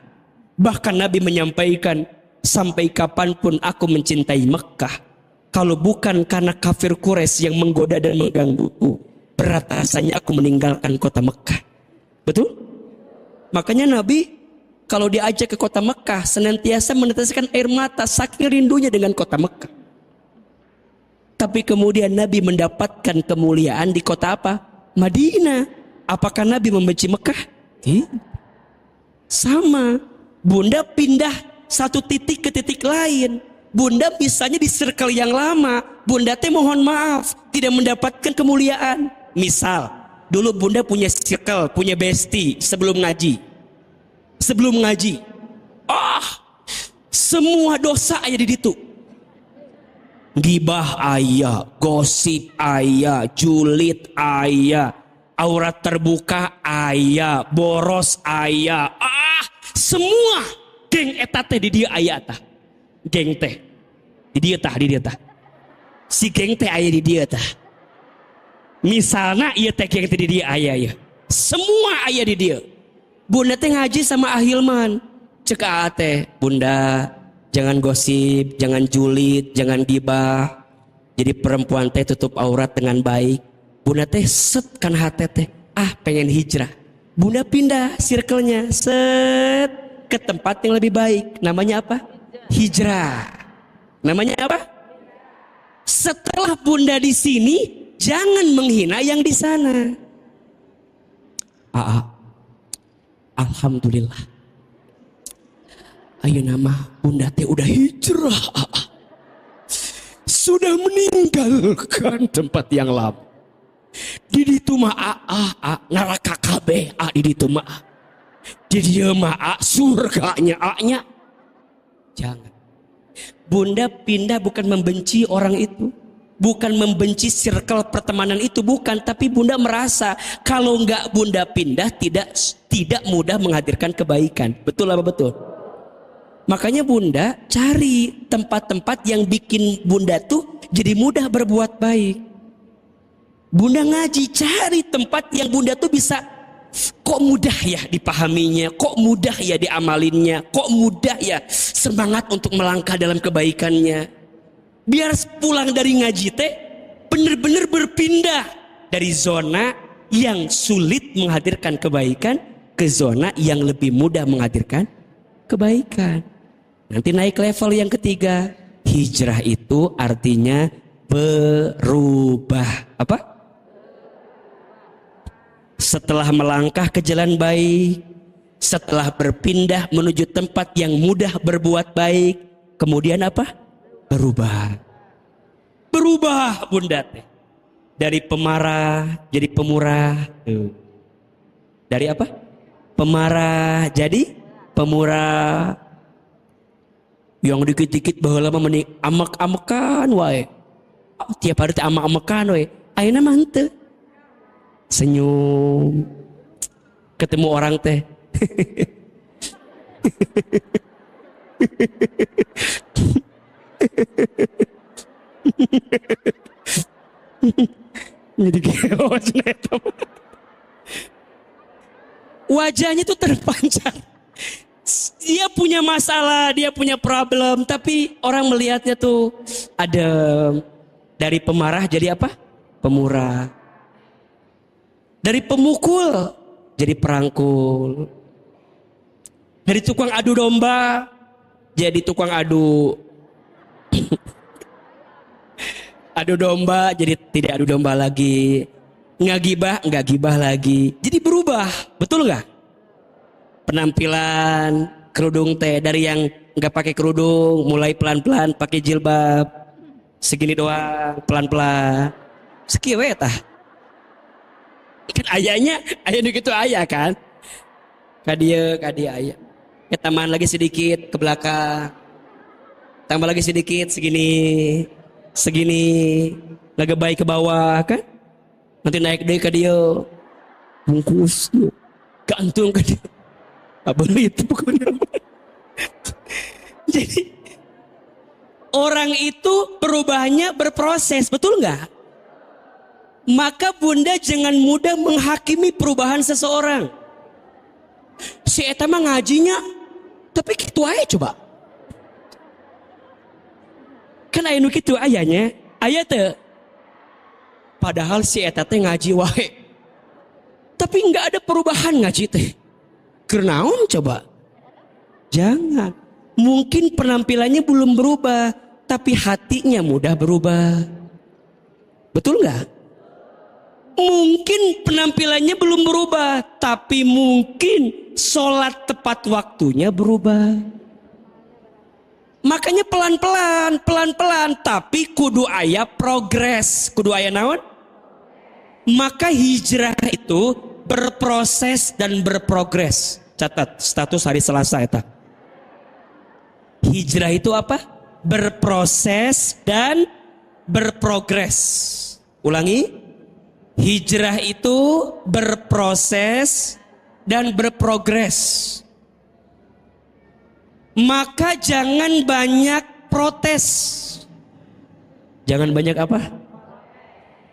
Bahkan Nabi menyampaikan, sampai kapanpun aku mencintai Mekah, kalau bukan karena kafir Quraisy yang menggoda dan menggangguku, berat rasanya aku meninggalkan kota Mekah. Betul? Makanya Nabi kalau diajak ke kota Mekah senantiasa meneteskan air mata saking rindunya dengan kota Mekah. Tapi kemudian Nabi mendapatkan kemuliaan di kota apa? Madinah. Apakah Nabi membenci Mekah? Tidak. Sama. Bunda pindah satu titik ke titik lain. Bunda misalnya di circle yang lama, bunda teh mohon maaf tidak mendapatkan kemuliaan. Misal, dulu bunda punya circle, punya bestie sebelum ngaji. Sebelum ngaji, semua dosa ada di situ. Gibah aya, gosip aya, julid aya, aurat terbuka aya, boros aya. Semua geng eta teh di dia aya tah. Geng teh di dia tah, si geng teh aya di dia tah. Misalnya iya teh geng teh di dia aya ya, semua aya di dia. Bunda teh ngaji sama Ahilman, cek teh, bunda jangan gosip, jangan julid, jangan gibah. Jadi perempuan teh tutup aurat dengan baik. Bunda teh set kan hati teh, pengen hijrah. Bunda pindah circle-nya set ke tempat yang lebih baik. Namanya apa? Hijrah. Namanya apa? Setelah bunda di sini, jangan menghina yang di sana. Alhamdulillah. Ayo nama bunda teh udah hijrah. Sudah meninggalkan tempat yang lama. Di ditu mah neraka kabeh di ditu mah. Di dieu mah surganya nya. Jangan. Bunda pindah bukan membenci orang itu, bukan membenci circle pertemanan itu, bukan. Tapi bunda merasa kalau enggak bunda pindah tidak mudah menghadirkan kebaikan. Betul apa betul? Makanya bunda cari tempat-tempat yang bikin bunda tuh jadi mudah berbuat baik. Bunda ngaji, cari tempat yang bunda tuh bisa, kok mudah ya dipahaminya, kok mudah ya diamalinnya, kok mudah ya semangat untuk melangkah dalam kebaikannya. Biar pulang dari ngaji teh bener-bener berpindah dari zona yang sulit menghadirkan kebaikan ke zona yang lebih mudah menghadirkan kebaikan. Nanti naik level yang ketiga. Hijrah itu artinya berubah. Apa? Setelah melangkah ke jalan baik, setelah berpindah menuju tempat yang mudah berbuat baik, kemudian apa? Berubah. Berubah bunda teh. Dari pemarah jadi pemurah. Tuh. Dari apa? Pemarah jadi pemurah. Yang dikit-dikit baheula mah mending amek-amekan wae. Oh, tiap hari teh amek-amekan wae. Ayeuna mah henteu. Senyum. Ketemu orang teh. Jadi geos eta. Wajahnya tuh terpancar. Dia punya masalah, dia punya problem, tapi orang melihatnya tuh adem. Dari pemarah jadi apa? Pemurah. Dari pemukul jadi perangkul. Dari tukang adu domba jadi tukang adu adu domba jadi tidak adu domba lagi. Nggak gibah lagi. Jadi berubah, betul nggak? Penampilan kerudung teh dari yang nggak pakai kerudung mulai pelan-pelan pakai jilbab segini doang pelan-pelan sekiwe tah kan ayahnya gitu ayah kan kadia ayah tambahan lagi sedikit ke belakang tambah lagi sedikit segini lagi baik ke bawah kan nanti naik deh ke dia bungkus gantung ke dia apa itu pokoknya. Jadi orang itu perubahannya berproses, betul nggak? Maka bunda jangan mudah menghakimi perubahan seseorang. Si eta mah ngajinya, tapi gitu aja coba. Kan aya nu kitu ayahnya, aya teu. Padahal si eta teh ngaji wae. Tapi nggak ada perubahan ngaji teh. Kenaon coba? Jangan. Mungkin penampilannya belum berubah, tapi hatinya mudah berubah. Betul nggak? Mungkin penampilannya belum berubah, tapi mungkin sholat tepat waktunya berubah. Makanya pelan-pelan, tapi kudu aya progres, kudu aya naon? Maka hijrah itu berproses dan berprogres. Catat status hari Selasa eta. Hijrah itu apa? Berproses dan berprogres. Ulangi. Hijrah itu berproses dan berprogres. Maka jangan banyak protes. Jangan banyak apa?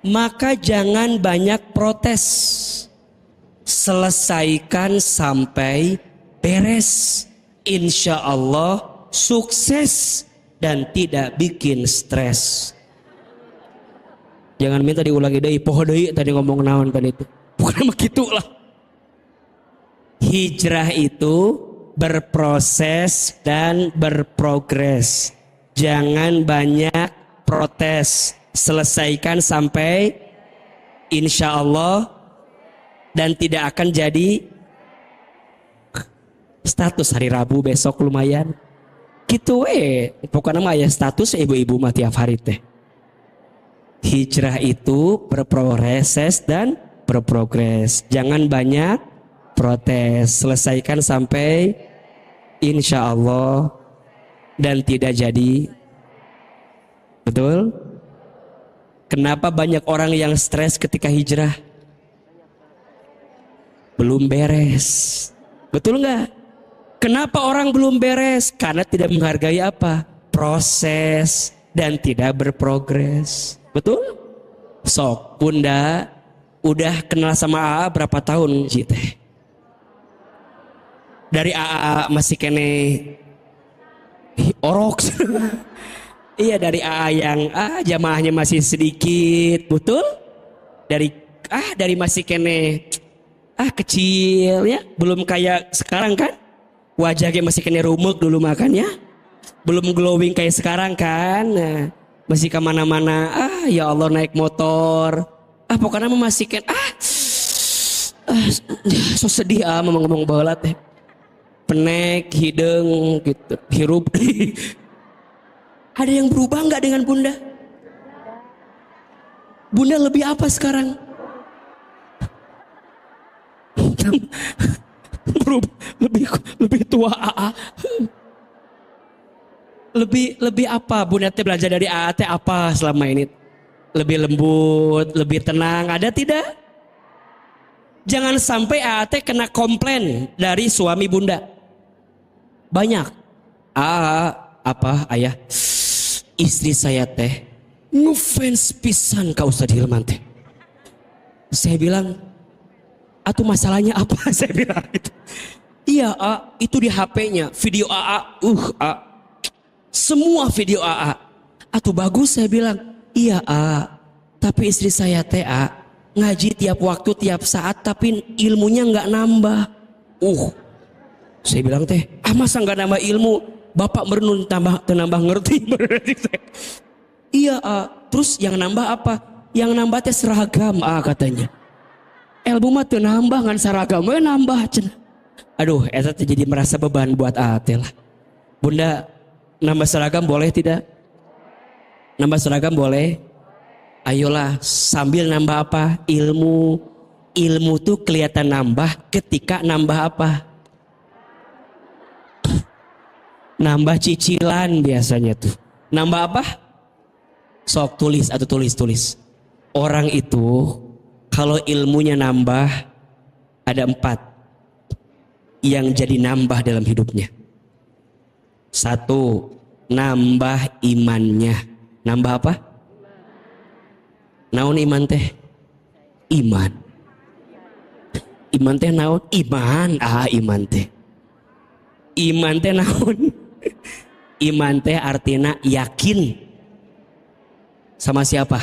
Maka jangan banyak protes. Selesaikan sampai beres. Insya Allah sukses dan tidak bikin stres. Jangan minta diulangi deh, poho deui tadi ngomong naon kan itu. Bukan begitu lah. Hijrah itu berproses dan berprogres. Jangan banyak protes. Selesaikan sampai insya Allah dan tidak akan jadi status hari Rabu besok lumayan. Gitu pokoknya mah ya status ibu-ibu mah tiap hari teh. Hijrah itu berproses dan berprogres. Jangan banyak protes. Selesaikan sampai insya Allah dan tidak jadi. Betul? Kenapa banyak orang yang stres ketika hijrah? Belum beres. Betul nggak? Kenapa orang belum beres? Karena tidak menghargai apa? Proses dan tidak berprogres. Betul? Sok bunda udah kenal sama AA berapa tahun teh? Dari AA masih kene orok. Iya dari AA yang jamaahnya masih sedikit, betul? Dari masih kene Kecil ya, belum kayak sekarang kan. Wajahnya masih kena rumek dulu makannya. Belum glowing kayak sekarang kan. Nah, masih kemana-mana. Ya Allah naik motor. Pokoknya memastikan. So sedih ngomong bola teh. Penek, hidung, gitu, hirup. Ada yang berubah nggak dengan Bunda? Bunda lebih apa sekarang? lebih tua AA. Lebih apa Bunda teh belajar dari AA teh apa selama ini? Lebih lembut, lebih tenang, ada tidak? Jangan sampai AA teh kena komplain dari suami Bunda. Banyak. Ayah, istri saya teh ngefans pisan ka Ustadz Hilman teh. Saya bilang, atuh masalahnya apa? Saya bilang gitu. Iya, itu di HP-nya, video AA, semua video AA. Atuh bagus, saya bilang. Iya, tapi istri saya teh ngaji tiap waktu, tiap saat, tapi ilmunya nggak nambah. Saya bilang teh, masa nggak nambah ilmu? Bapak merenung nambah ngerti. Iya, terus yang nambah apa? Yang nambah teh seragam, katanya. Ilmu mah teu nambah ngan seragam we nambah cenah. Aduh, eta teh jadi merasa beban buat teh lah. Bunda, nambah seragam boleh tidak? Nambah seragam boleh? Ayolah, sambil nambah apa? Ilmu. Ilmu tuh kelihatan nambah ketika nambah apa? Nambah cicilan biasanya tuh. Nambah apa? Sok tulis atau tulis. Orang itu kalau ilmunya nambah ada 4 yang jadi nambah dalam hidupnya. 1, nambah imannya. Nambah apa? Naon iman teh? Iman. Iman teh naon? Iman. Iman teh. Iman teh naon? Iman teh artinya yakin. Sama siapa?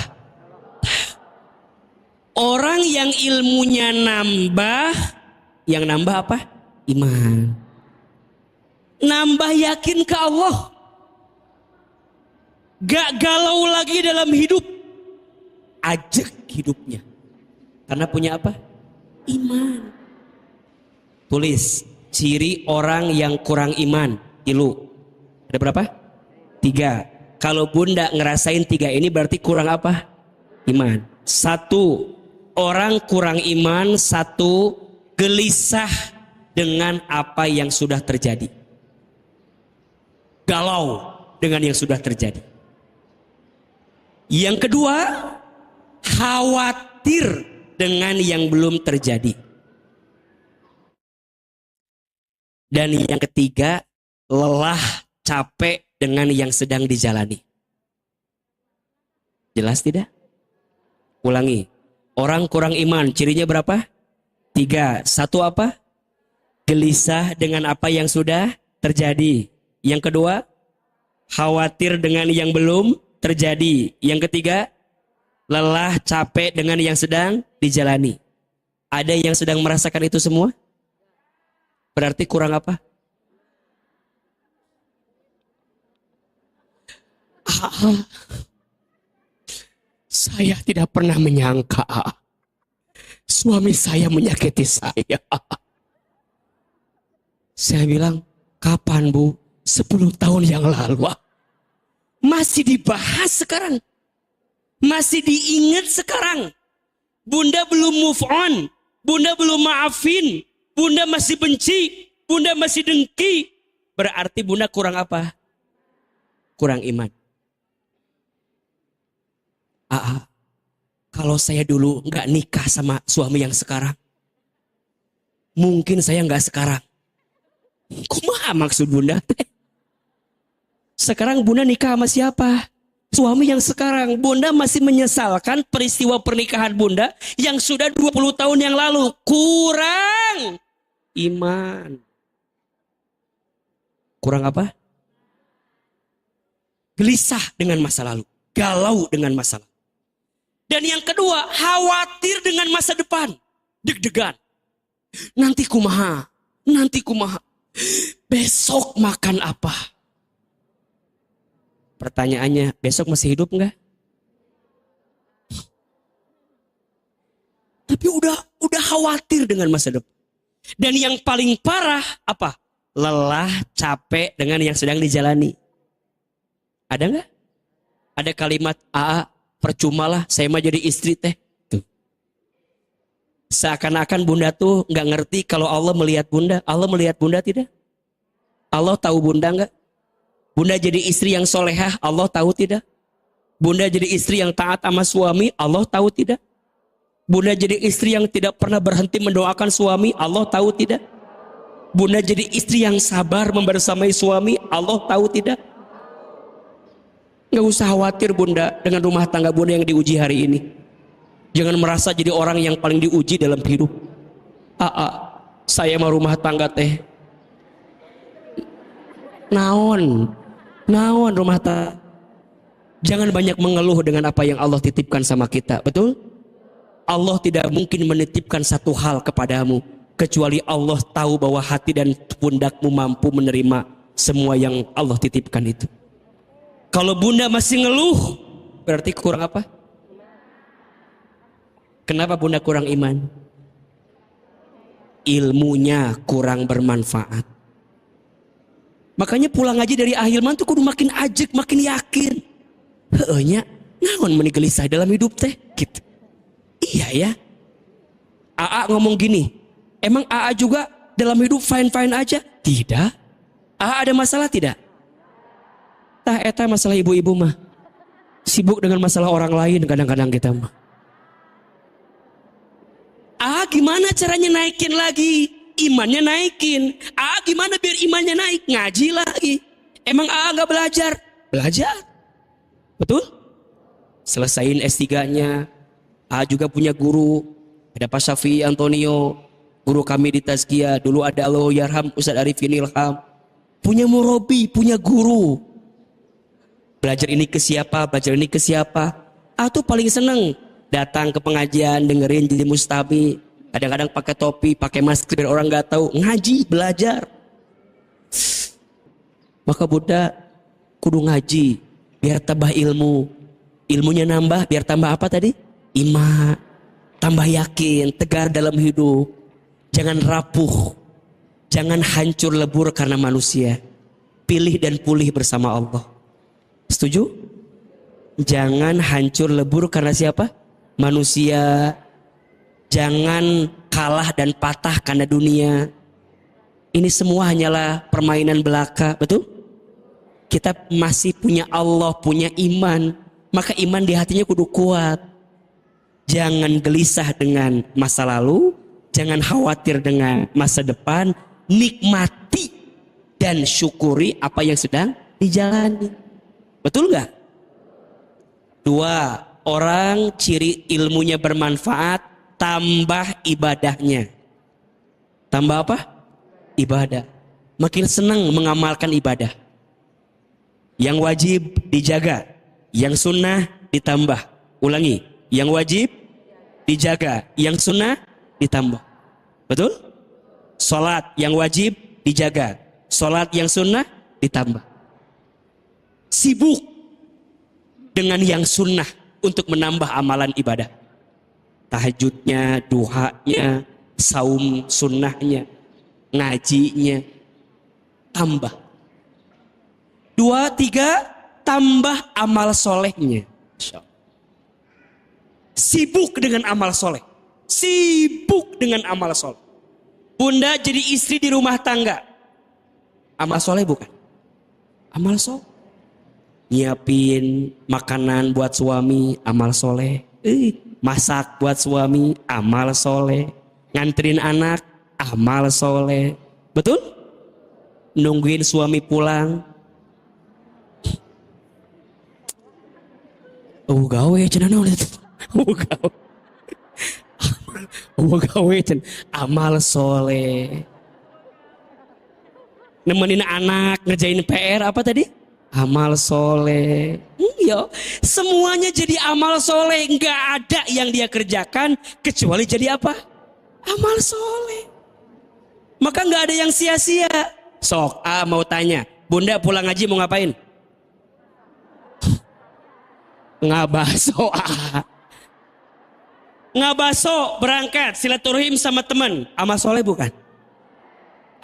Orang yang ilmunya nambah, yang nambah apa? Iman. Nambah yakin ke Allah. Gak galau lagi dalam hidup. Ajak hidupnya. Karena punya apa? Iman. Tulis, ciri orang yang kurang iman. Ilu. Ada berapa? 3. Kalau Bunda ngerasain 3 ini berarti kurang apa? Iman. 1, orang kurang iman. 1, gelisah dengan apa yang sudah terjadi. Galau dengan yang sudah terjadi. Yang kedua, khawatir dengan yang belum terjadi. Dan yang ketiga, lelah, capek dengan yang sedang dijalani. Jelas tidak? Ulangi. Orang kurang iman, cirinya berapa? 3. 1 apa? Gelisah dengan apa yang sudah terjadi. Yang kedua, khawatir dengan yang belum terjadi. Yang ketiga, lelah, capek dengan yang sedang dijalani. Ada yang sedang merasakan itu semua? Berarti kurang apa? Saya tidak pernah menyangka suami saya menyakiti saya. Saya bilang, kapan Bu? 10 tahun yang lalu. Masih dibahas sekarang. Masih diingat sekarang. Bunda belum move on. Bunda belum maafin. Bunda masih benci. Bunda masih dengki. Berarti Bunda kurang apa? Kurang iman. Kalau saya dulu nggak nikah sama suami yang sekarang, mungkin saya nggak sekarang. Kumaha maksud Bunda? Sekarang Bunda nikah sama siapa? Suami yang sekarang. Bunda masih menyesalkan peristiwa pernikahan Bunda yang sudah 20 tahun yang lalu. Kurang iman. Kurang apa? Gelisah dengan masa lalu. Galau dengan masa lalu. Dan yang kedua, khawatir dengan masa depan. Deg-degan. Nanti kumaha, nanti kumaha. Besok makan apa? Pertanyaannya, besok masih hidup nggak? Tapi udah khawatir dengan masa depan. Dan yang paling parah apa? Lelah, capek dengan yang sedang dijalani. Ada nggak? Ada kalimat, percumalah saya mah jadi istri teh. Tuh. Seakan-akan bunda tuh nggak ngerti kalau Allah melihat bunda. Allah melihat bunda tidak? Allah tahu bunda nggak? Bunda jadi istri yang solehah, Allah tahu tidak? Bunda jadi istri yang taat sama suami, Allah tahu tidak? Bunda jadi istri yang tidak pernah berhenti mendoakan suami, Allah tahu tidak? Bunda jadi istri yang sabar membersamai suami, Allah tahu tidak? Nggak usah khawatir bunda dengan rumah tangga bunda yang diuji hari ini. Jangan merasa jadi orang yang paling diuji dalam hidup. Saya mah rumah tangga teh. Naon rumah tangga. Jangan banyak mengeluh dengan apa yang Allah titipkan sama kita, betul? Allah tidak mungkin menitipkan satu hal kepadamu kecuali Allah tahu bahwa hati dan pundakmu mampu menerima semua yang Allah titipkan itu. Kalau bunda masih ngeluh, berarti kurang apa? Kenapa bunda kurang iman? Ilmunya kurang bermanfaat. Makanya pulang ngaji dari Ahilman tuh kudu makin ajek, makin yakin. Heehnya, naon meni gelisah dalam hidup teh gitu. Iya ya. AA ngomong gini, emang AA juga dalam hidup fine-fine aja? Tidak. AA ada masalah tidak? Tah eta masalah ibu-ibu mah. Sibuk dengan masalah orang lain kadang-kadang kita mah. AA gimana caranya naikin lagi? Imannya naikin. AA gimana biar imannya naik? Ngaji lagi. Emang AA gak belajar? Belajar. Betul? Selesain S3-nya. AA juga punya guru, ada Pak Syafi'i Antonio, guru kami di Tazkiyah, dulu ada Allahyarham Ustadz Arifin Ilham, punya murabi, punya guru, belajar ini ke siapa, belajar ini ke siapa. AA tuh paling seneng datang ke pengajian, dengerin jadi mustami, kadang-kadang pakai topi, pakai masker biar orang nggak tahu, ngaji, belajar. Maka Buddha kudu ngaji biar tambah ilmu, ilmunya nambah biar tambah apa tadi? Iman, tambah yakin, tegar dalam hidup. Jangan rapuh, jangan hancur lebur karena manusia. Pilih dan pulih bersama Allah. Setuju? Jangan hancur lebur karena siapa? Manusia. Jangan kalah dan patah karena dunia. Ini semua hanyalah permainan belaka, betul? Kita masih punya Allah, punya iman. Maka iman di hatinya kudu kuat. Jangan gelisah dengan masa lalu, jangan khawatir dengan masa depan, nikmati dan syukuri apa yang sedang dijalani. Betul nggak? 2, orang ciri ilmunya bermanfaat, tambah ibadahnya. Tambah apa? Ibadah. Makin senang mengamalkan ibadah. Yang wajib dijaga, yang sunnah ditambah. Ulangi. Yang wajib dijaga, yang sunnah ditambah. Betul? Salat yang wajib dijaga, salat yang sunnah ditambah. Sibuk dengan yang sunnah untuk menambah amalan ibadah. Tahajudnya, duhanya, saum sunnahnya, ngajinya, tambah. 2, 3, tambah amal solehnya. Sibuk dengan amal soleh. Sibuk dengan amal soleh. Bunda jadi istri di rumah tangga. Amal soleh bukan? Amal soleh. Nyiapin makanan buat suami, amal soleh. Masak buat suami, amal soleh. Nganterin anak, amal soleh. Betul? Nungguin suami pulang. Gawe cenah naon itu. Gawe amal soleh. Nemenin anak ngerjain PR apa tadi? Amal soleh. Iya, semuanya jadi amal soleh. Nggak ada yang dia kerjakan kecuali jadi apa? Amal soleh. Maka nggak ada yang sia-sia. Sok, mau tanya, bunda pulang ngaji mau ngapain? Ngabaso. Ngabaso berangkat silaturahim sama teman. Amal soleh bukan?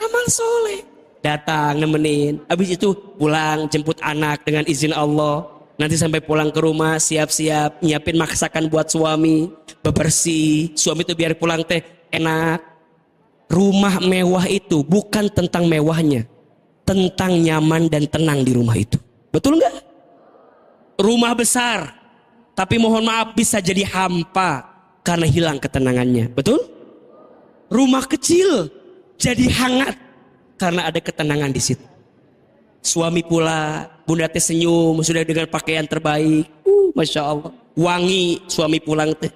Amal soleh. Datang nemenin. Habis itu pulang jemput anak dengan izin Allah. Nanti sampai pulang ke rumah siap-siap nyiapin masakan buat suami, bebersih. Suami itu biar pulang teh enak. Rumah mewah itu bukan tentang mewahnya, tentang nyaman dan tenang di rumah itu. Betul nggak? Rumah besar, tapi mohon maaf bisa jadi hampa karena hilang ketenangannya. Betul? Rumah kecil jadi hangat karena ada ketenangan di situ. Suami pula, bunda teh senyum sudah dengan pakaian terbaik. Masya Allah, wangi suami pulang teh.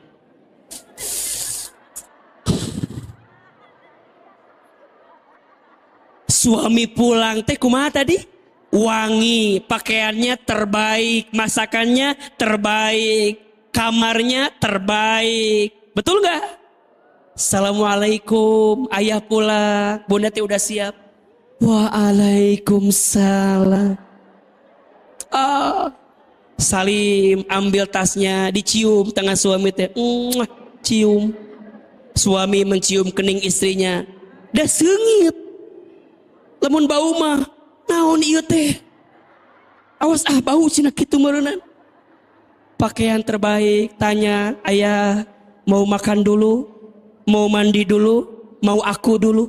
Suami pulang teh kumaha tadi? Wangi, pakaiannya terbaik, masakannya terbaik, kamarnya terbaik. Betul gak? Assalamualaikum, ayah pulang, bunda teh udah siap. Waalaikumsalam. Salim, ambil tasnya, dicium tangan suami teh. Cium. Suami mencium kening istrinya. Dah seungit. Lamun bau mah naon ieu teh? Awas bau cenah kitu meureunna. Pakaian terbaik, tanya, "Ayah, mau makan dulu? Mau mandi dulu? Mau aku dulu?"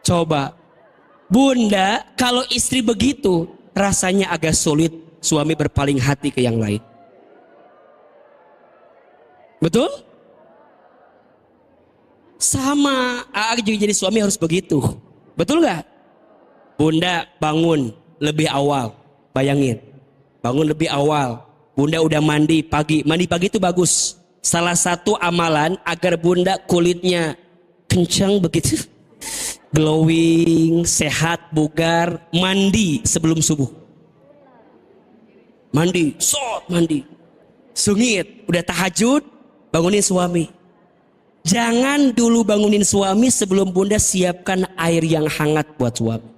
Coba. Bunda, kalau istri begitu, rasanya agak sulit suami berpaling hati ke yang lain. Betul? Sama, juga jadi suami harus begitu. Betul gak? Bunda bangun lebih awal. Bayangin, bangun lebih awal. Bunda udah mandi pagi. Mandi pagi itu bagus. Salah satu amalan agar bunda kulitnya kencang begitu. Glowing, sehat, bugar. Mandi sebelum subuh. Mandi, mandi. Sungit, udah tahajud, bangunin suami. Jangan dulu bangunin suami sebelum bunda siapkan air yang hangat buat suami.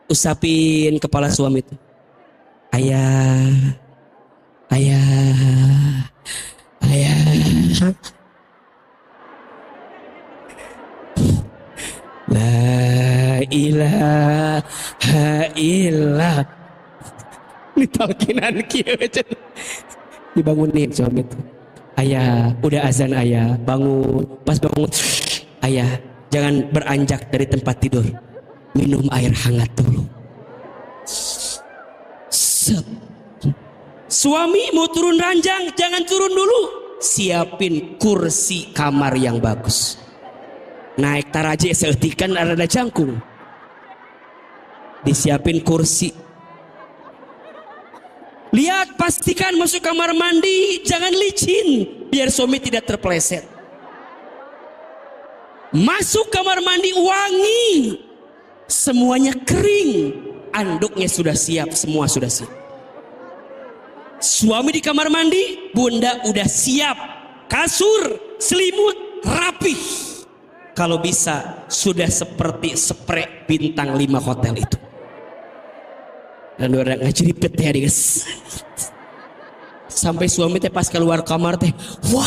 Usapin kepala suami itu. Ayah, ayah, ayah. La ilaha illallah. Ditalkinan kieu dibangunin suami itu. Ayah, udah azan ayah, bangun. Pas bangun, ayah, jangan beranjak dari tempat tidur. Minum air hangat dulu. Suami mau turun ranjang, jangan turun dulu. Siapin kursi kamar yang bagus. Naik taraje seetikan ada jangkung. Disiapin kursi. Lihat, pastikan masuk kamar mandi, jangan licin, biar suami tidak terpeleset. Masuk kamar mandi wangi, semuanya kering, anduknya sudah siap, semua sudah siap. Suami di kamar mandi, bunda udah siap, kasur, selimut, rapih. Kalau bisa, sudah seperti sprek bintang 5 hotel itu. Dan orang ngajeripet ya guys. Sampai suami teh pas keluar kamar teh, wow.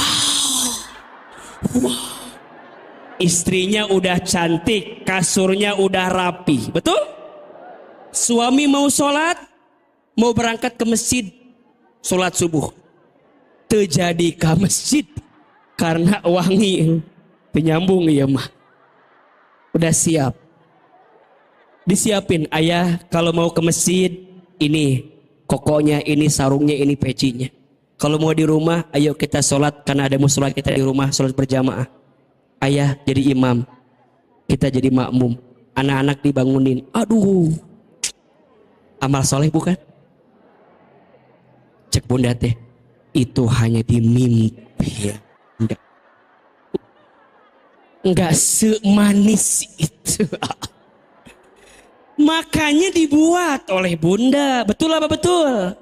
Istrinya udah cantik, kasurnya udah rapi, betul? Suami mau sholat, mau berangkat ke masjid, sholat subuh, terjadi ke masjid karena wangi penyambung ya mah, udah siap. Disiapin, ayah kalau mau ke masjid ini kokonya, ini sarungnya, ini pecinya. Kalau mau di rumah, ayo kita sholat karena ada musola kita di rumah, sholat berjamaah. Ayah jadi imam, kita jadi makmum. Anak-anak dibangunin. Aduh, amal soleh bukan? Cek bunda teh, itu hanya di mimpi ya. Enggak semanis itu. Makanya dibuat oleh bunda. Betul apa betul?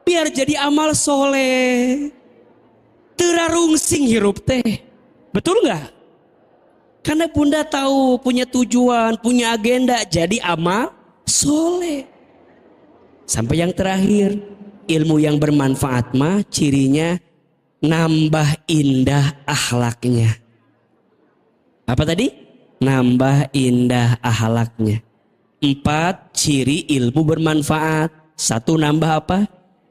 biar jadi amal soleh. Terarungsing hirup teh. Betul nggak? Karena bunda tahu punya tujuan, punya agenda, jadi amal soleh. Sampai yang terakhir, ilmu yang bermanfaat mah cirinya nambah indah akhlaknya. Apa tadi? Nambah indah akhlaknya. 4 ciri ilmu bermanfaat. 1 nambah apa?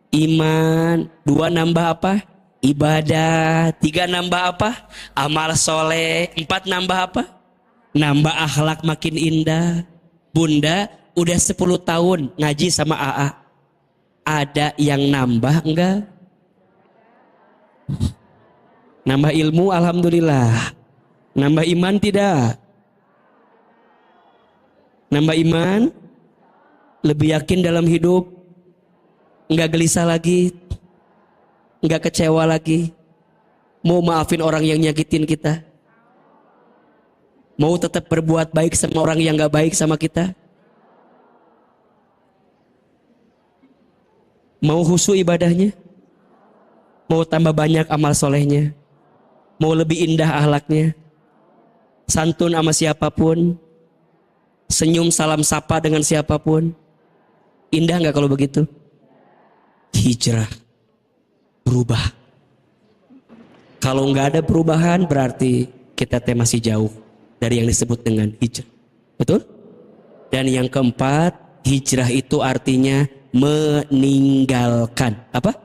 Iman. 2 nambah apa? Ibadah. 3 nambah apa? Amal soleh. 4 nambah apa? Nambah akhlak makin indah. Bunda udah 10 tahun ngaji sama AA. Ada yang nambah enggak? Nambah ilmu alhamdulillah. Nambah iman tidak? Nambah iman? Lebih yakin dalam hidup? Enggak gelisah lagi? Enggak kecewa lagi? Mau maafin orang yang nyakitin kita? Mau tetap berbuat baik sama orang yang enggak baik sama kita? Mau khusyuk ibadahnya? Mau tambah banyak amal solehnya? Mau lebih indah akhlaknya? Santun sama siapapun? Senyum salam sapa dengan siapapun? Indah enggak kalau begitu? Hijrah. Berubah. Kalau enggak ada perubahan berarti kita masih jauh dari yang disebut dengan hijrah. Betul? Dan yang keempat, hijrah itu artinya meninggalkan. Apa?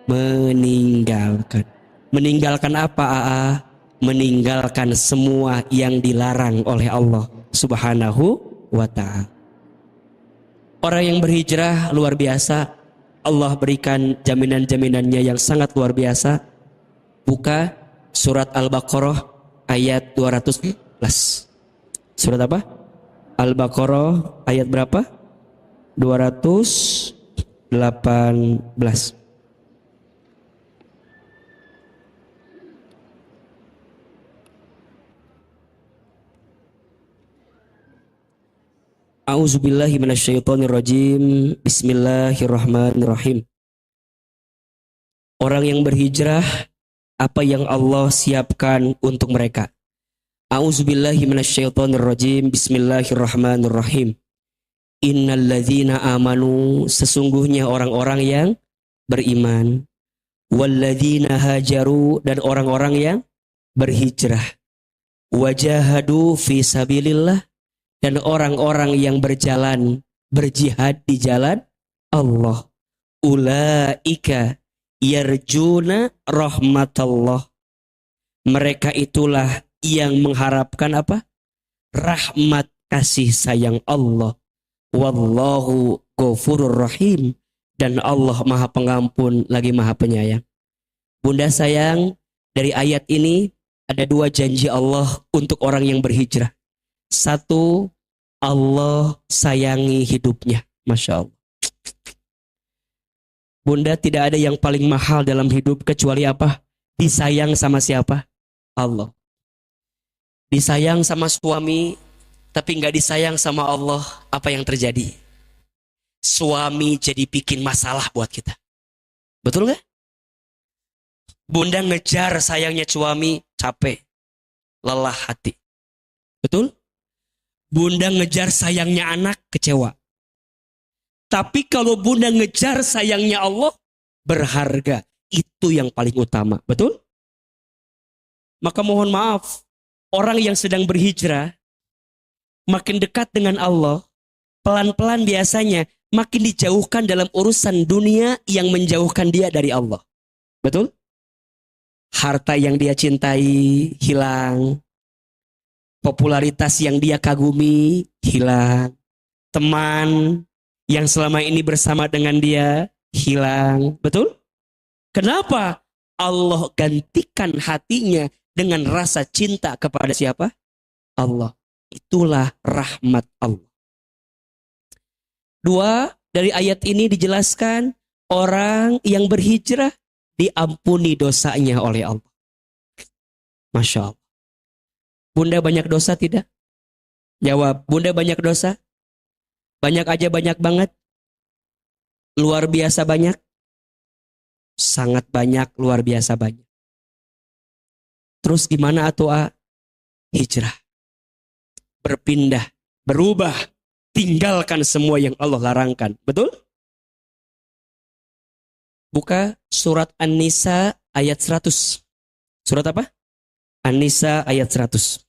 Meninggalkan. Meninggalkan apa, AA? Meninggalkan semua yang dilarang oleh Allah Subhanahu wa ta'ala. Orang yang berhijrah luar biasa. Allah berikan jaminan-jaminannya yang sangat luar biasa. Buka surat Al-Baqarah ayat 211. Surat apa? Al-Baqarah ayat berapa? 218. A'udzubillahi minasyaitonirrajim. Bismillahirrahmanirrahim. Orang yang berhijrah, apa yang Allah siapkan untuk mereka. A'udzubillahi minasyaitonirrajim. Bismillahirrahmanirrahim. Innalladzina amanu, sesungguhnya orang-orang yang beriman. Walladzina hajaru, dan orang-orang yang berhijrah. Wajahadu fi sabilillah, dan orang-orang yang berjalan berjihad di jalan Allah. Ulaika yarjuna rahmatallah. Mereka itulah yang mengharapkan apa? Rahmat kasih sayang Allah. Wallahu ghafurur rahim, dan Allah Maha Pengampun lagi Maha Penyayang. Bunda sayang, dari ayat ini ada 2 janji Allah untuk orang yang berhijrah. 1, Allah sayangi hidupnya. Masya Allah. Bunda, tidak ada yang paling mahal dalam hidup kecuali apa? Disayang sama siapa? Allah. Disayang sama suami, tapi nggak disayang sama Allah, apa yang terjadi? Suami jadi bikin masalah buat kita. Betul nggak? Bunda ngejar sayangnya suami, capek, lelah hati. Betul? Bunda ngejar sayangnya anak, kecewa. Tapi kalau bunda ngejar sayangnya Allah, berharga. Itu yang paling utama. Betul? Maka mohon maaf, orang yang sedang berhijrah, makin dekat dengan Allah, pelan-pelan biasanya makin dijauhkan dalam urusan dunia yang menjauhkan dia dari Allah. Betul? Harta yang dia cintai hilang. Popularitas yang dia kagumi hilang. Teman yang selama ini bersama dengan dia hilang. Betul? Kenapa? Allah gantikan hatinya dengan rasa cinta kepada siapa? Allah. Itulah rahmat Allah. 2, dari ayat ini dijelaskan orang yang berhijrah diampuni dosanya oleh Allah. Masya Allah. Bunda banyak dosa tidak? Jawab, bunda banyak dosa? Banyak aja, banyak banget? Luar biasa banyak? Sangat banyak, luar biasa banyak. Terus gimana atuh? Hijrah. Berpindah, berubah, tinggalkan semua yang Allah larangkan. Betul? Buka surat An-Nisa ayat 100. Surat apa? An-Nisa ayat 100.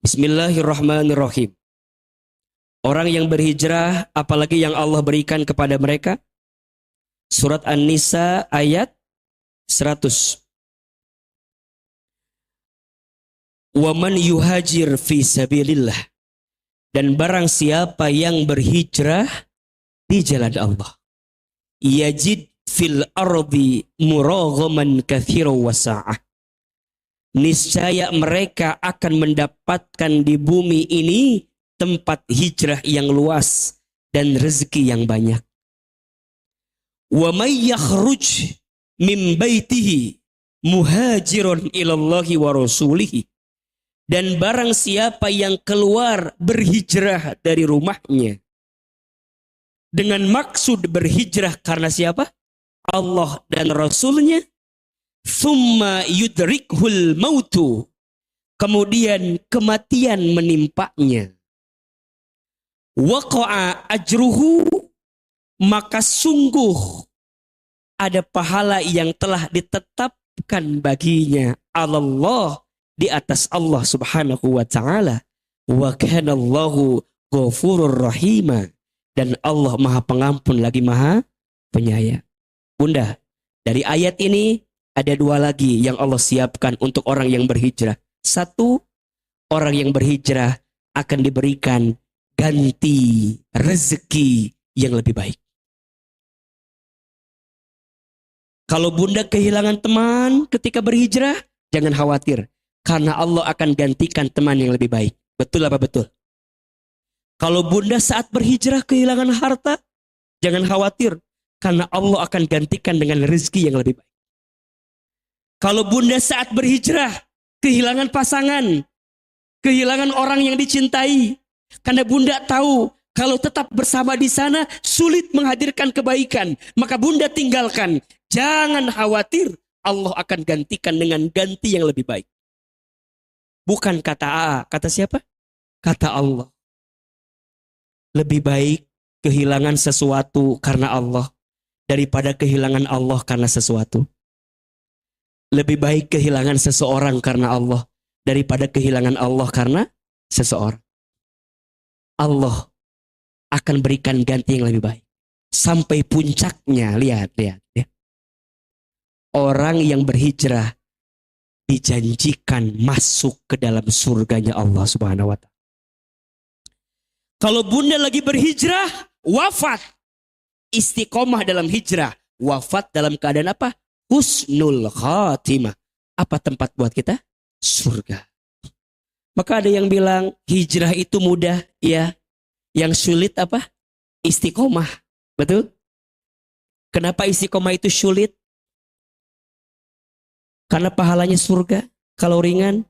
Bismillahirrahmanirrahim. Orang yang berhijrah, apalagi yang Allah berikan kepada mereka. Surat An-Nisa ayat 100. Wa man yuhajir fi sabilillah. Dan barang siapa yang berhijrah di jalan Allah. Yajid fil ardi muraghaman katsiran wa sa'ah. Niscaya mereka akan mendapatkan di bumi ini tempat hijrah yang luas dan rezeki yang banyak. Wa may yakhruj min baitihi muhajiron ilallahi wa rasulihi. Dan barang siapa yang keluar berhijrah dari rumahnya dengan maksud berhijrah karena siapa? Allah dan Rasulnya. Thumma yudrikhul mautu. Kemudian kematian menimpanya. Waqa'a ajruhu. Maka sungguh ada pahala yang telah ditetapkan baginya Allah di atas Allah subhanahu wa ta'ala. Wa kanallahu ghafurur rahima. Dan Allah maha pengampun lagi maha penyayang. Bunda, dari ayat ini ada dua lagi yang Allah siapkan untuk orang yang berhijrah. Satu, orang yang berhijrah akan diberikan ganti rezeki yang lebih baik. Kalau bunda kehilangan teman ketika berhijrah, jangan khawatir. Karena Allah akan gantikan teman yang lebih baik. Betul apa betul? Kalau bunda saat berhijrah kehilangan harta, jangan khawatir. Karena Allah akan gantikan dengan rezeki yang lebih baik. Kalau bunda saat berhijrah, kehilangan pasangan, kehilangan orang yang dicintai. Karena bunda tahu, kalau tetap bersama di sana, sulit menghadirkan kebaikan. Maka bunda tinggalkan. Jangan khawatir, Allah akan gantikan dengan ganti yang lebih baik. Bukan kata A, kata siapa? Kata Allah. Lebih baik kehilangan sesuatu karena Allah, daripada kehilangan Allah karena sesuatu. Lebih baik kehilangan seseorang karena Allah daripada kehilangan Allah karena seseorang. Allah akan berikan ganti yang lebih baik. Sampai puncaknya, lihat. Ya. Orang yang berhijrah dijanjikan masuk ke dalam surganya Allah subhanahu wa ta'ala. Kalau bunda lagi berhijrah, wafat. Istiqomah dalam hijrah. Wafat dalam keadaan apa? Husnul khatimah. Apa tempat buat kita? Surga. Maka ada yang bilang hijrah itu mudah. Ya. Yang sulit apa? Istiqomah. Betul? Kenapa istiqomah itu sulit? Karena pahalanya surga. Kalau ringan,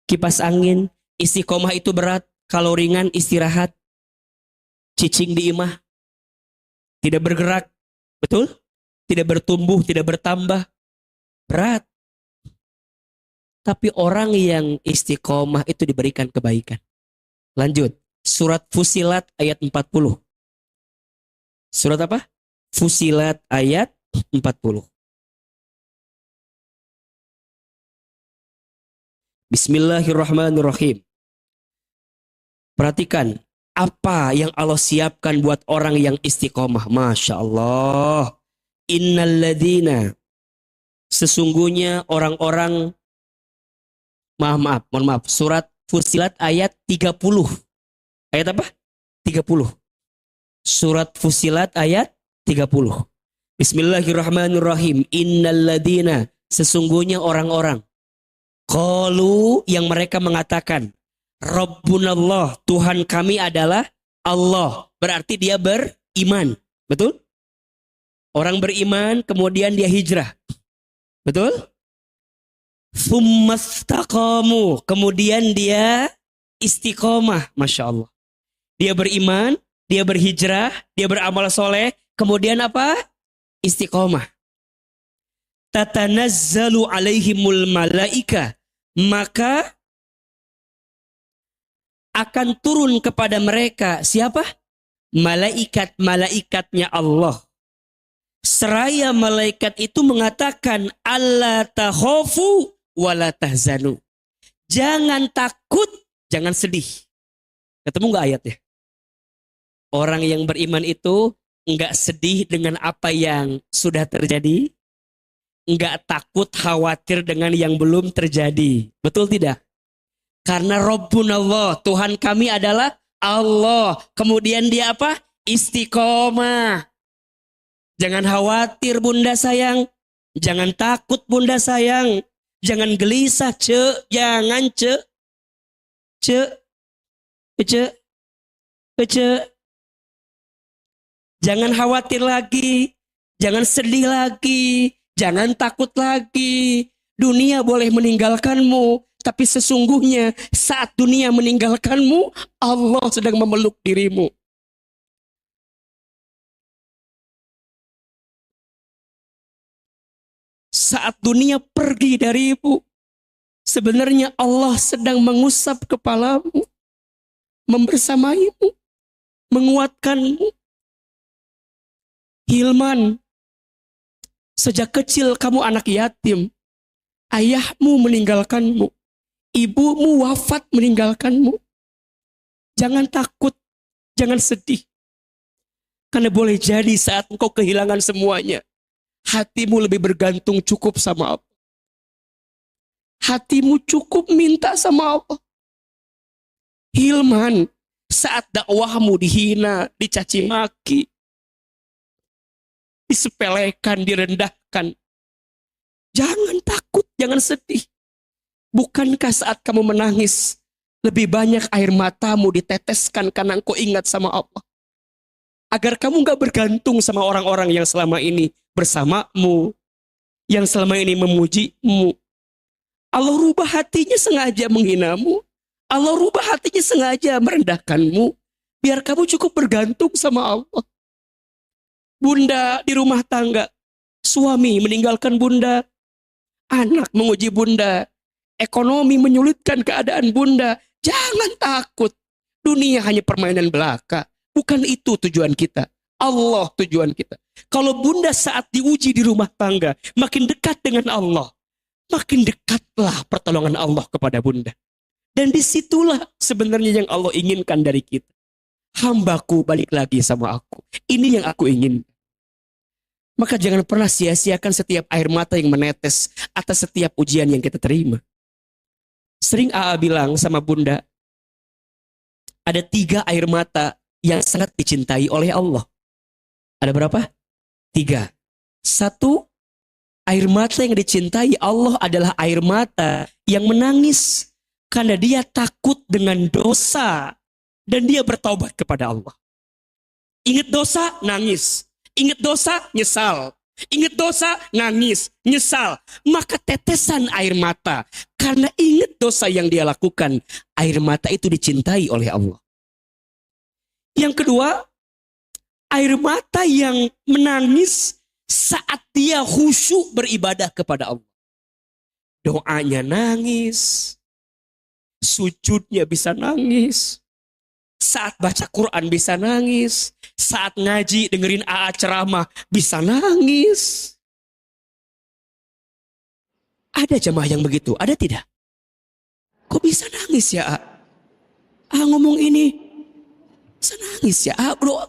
kipas angin. Istiqomah itu berat. Kalau ringan, istirahat. Cicing di imah. Tidak bergerak. Betul? Tidak bertumbuh, tidak bertambah. Berat. Tapi orang yang istiqomah itu diberikan kebaikan. Lanjut. Surat Fusilat ayat 40. Surat apa? Fusilat ayat 40. Bismillahirrahmanirrahim. Perhatikan. Apa yang Allah siapkan buat orang yang istiqomah. Masya Allah. Innalladzina, sesungguhnya orang-orang, mohon maaf, surat Fusilat ayat 30. Ayat apa? 30. Surat Fusilat ayat 30. Bismillahirrahmanirrahim. Innalladzina, sesungguhnya orang-orang. Qalu, yang mereka mengatakan, Rabbunallah, Tuhan kami adalah Allah. Berarti dia beriman. Betul? Orang beriman, kemudian dia hijrah. Betul? Tsumastaqamu, kemudian dia istiqomah. Masya Allah. Dia beriman, dia berhijrah, dia beramal soleh, kemudian apa? Istiqomah. Tatanazzalu alaihimul malaika, maka akan turun kepada mereka siapa? Malaikat-malaikatnya Allah. Seraya malaikat itu mengatakan alla takhafu wala tahzanu. Jangan takut, jangan sedih. Ketemu nggak ayatnya? Orang yang beriman itu nggak sedih dengan apa yang sudah terjadi, nggak takut khawatir dengan yang belum terjadi. Betul tidak? Karena Rabbunallah, Tuhan kami adalah Allah. Kemudian dia apa? Istiqomah. Jangan khawatir bunda sayang. Jangan takut bunda sayang. Jangan gelisah ce. Jangan ce. Ce. Ce. Ce. Jangan khawatir lagi. Jangan sedih lagi. Jangan takut lagi. Dunia boleh meninggalkanmu. Tapi sesungguhnya saat dunia meninggalkanmu, Allah sedang memeluk dirimu. Saat dunia pergi darimu, sebenarnya Allah sedang mengusap kepalamu, membersamaimu, menguatkanmu. Hilman, sejak kecil kamu anak yatim, ayahmu meninggalkanmu, ibumu wafat meninggalkanmu. Jangan takut, jangan sedih. Karena boleh jadi saat engkau kehilangan semuanya, hatimu lebih bergantung cukup sama Allah. Hatimu cukup minta sama Allah. Hilman, saat dakwahmu dihina, dicaci maki, disepelekan, direndahkan, jangan takut, jangan sedih. Bukankah saat kamu menangis, lebih banyak air matamu diteteskan karena engkau ingat sama Allah? Agar kamu gak bergantung sama orang-orang yang selama ini bersamamu, yang selama ini memujimu. Allah rubah hatinya sengaja menghinamu. Allah rubah hatinya sengaja merendahkanmu. Biar kamu cukup bergantung sama Allah. Bunda di rumah tangga, suami meninggalkan bunda, anak menguji bunda, ekonomi menyulitkan keadaan bunda. Jangan takut. Dunia hanya permainan belaka. Bukan itu tujuan kita. Allah tujuan kita. Kalau bunda saat diuji di rumah tangga, makin dekat dengan Allah, makin dekatlah pertolongan Allah kepada bunda. Dan disitulah sebenarnya yang Allah inginkan dari kita. Hambaku balik lagi sama aku. Ini yang aku ingin. Maka jangan pernah sia-siakan setiap air mata yang menetes atas setiap ujian yang kita terima. Sering AA bilang sama bunda, ada 3 air mata yang sangat dicintai oleh Allah. Ada berapa? 3. 1, air mata yang dicintai Allah adalah air mata yang menangis karena dia takut dengan dosa dan dia bertaubat kepada Allah. Ingat dosa, nangis. Ingat dosa, nyesal. Ingat dosa, nangis, nyesal. Maka tetesan air mata karena ingat dosa yang dia lakukan, air mata itu dicintai oleh Allah. Yang kedua, air mata yang menangis saat dia khusyuk beribadah kepada Allah. Doanya nangis, sujudnya bisa nangis, saat baca Quran bisa nangis, saat ngaji dengerin AA ceramah bisa nangis. Ada jemaah yang begitu, ada tidak? Kok bisa nangis ya AA? Ngomong ini, bisa nangis ya bro.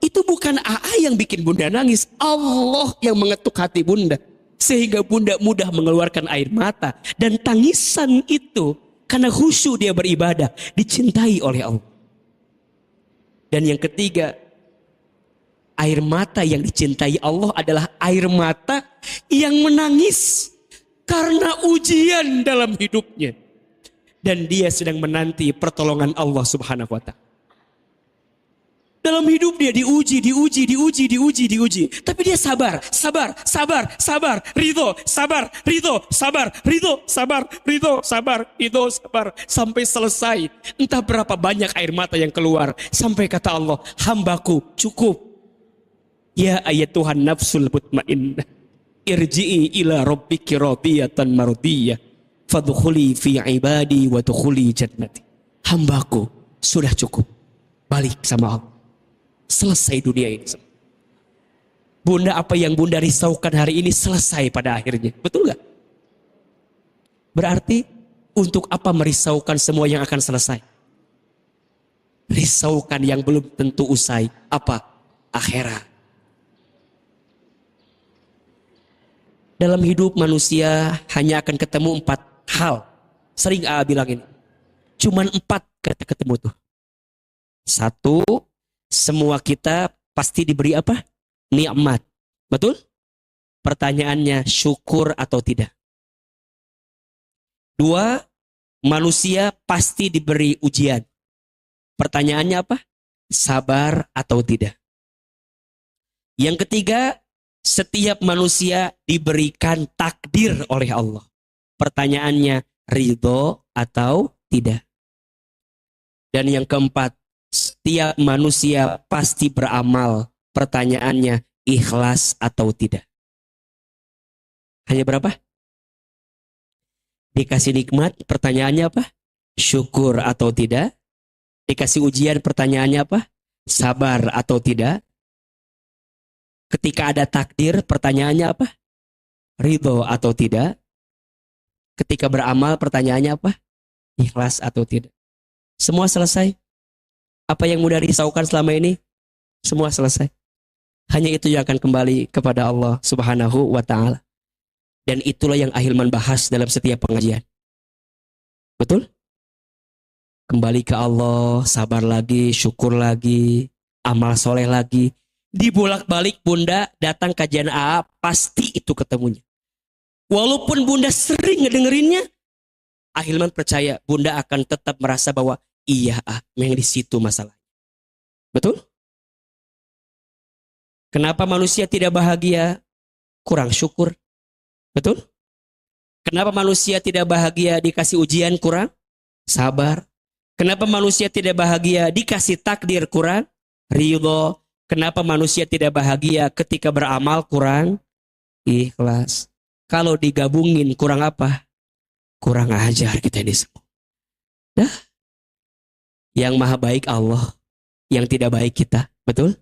Itu bukan AA yang bikin bunda nangis, Allah yang mengetuk hati bunda sehingga bunda mudah mengeluarkan air mata. Dan tangisan itu karena khusyuk dia beribadah, dicintai oleh Allah. Dan yang ketiga, air mata yang dicintai Allah adalah air mata yang menangis karena ujian dalam hidupnya dan dia sedang menanti pertolongan Allah Subhanahu wa ta'ala. Dalam hidup dia diuji. Tapi dia sabar. Ridho, sabar. Sampai selesai. Entah berapa banyak air mata yang keluar. Sampai kata Allah, hambaku cukup. Ya ayat Tuhan nafsul mutmainnah. Irji'i ila rabbiki radiyatan mardiyah. Fadkhuli fi ibadi wa dukhuli jannati. Hambaku sudah cukup. Balik sama Allah. Selesai dunia ini. Bunda, apa yang Bunda risaukan hari ini selesai pada akhirnya. Betul gak? Berarti untuk apa merisaukan semua yang akan selesai? Risaukan yang belum tentu usai. Apa? Akhirat. Dalam hidup manusia hanya akan ketemu 4 hal. Sering bilang ini. Cuman 4 ketemu tuh. 1, semua kita pasti diberi apa? Nikmat. Betul? Pertanyaannya syukur atau tidak. 2, manusia pasti diberi ujian. Pertanyaannya apa? Sabar atau tidak. Yang ketiga, setiap manusia diberikan takdir oleh Allah. Pertanyaannya ridho atau tidak. Dan yang keempat, setiap manusia pasti beramal. Pertanyaannya ikhlas atau tidak. Hanya berapa? Dikasih nikmat, pertanyaannya apa? Syukur atau tidak. Dikasih ujian, pertanyaannya apa? Sabar atau tidak. Ketika ada takdir, pertanyaannya apa? Ridho atau tidak. Ketika beramal, pertanyaannya apa? Ikhlas atau tidak. Semua selesai. Apa yang mudah risaukan selama ini? Semua selesai. Hanya itu yang akan kembali kepada Allah Subhanahu wa ta'ala. Dan itulah yang Ahilman bahas dalam setiap pengajian. Betul? Kembali ke Allah, sabar lagi, syukur lagi, amal soleh lagi. Dibolak-balik Bunda datang kajian AA, pasti itu ketemunya. Walaupun Bunda sering ngedengerinnya, Ahilman percaya Bunda akan tetap merasa bahwa iya memang di situ masalahnya. Betul? Kenapa manusia tidak bahagia? Kurang syukur. Betul? Kenapa manusia tidak bahagia dikasih ujian? Kurang sabar. Kenapa manusia tidak bahagia dikasih takdir? Kurang ridho. Kenapa manusia tidak bahagia ketika beramal? Kurang ikhlas. Kalau digabungin kurang apa? Kurang ajar kita ini semua. Dah. Yang maha baik Allah, yang tidak baik kita. Betul?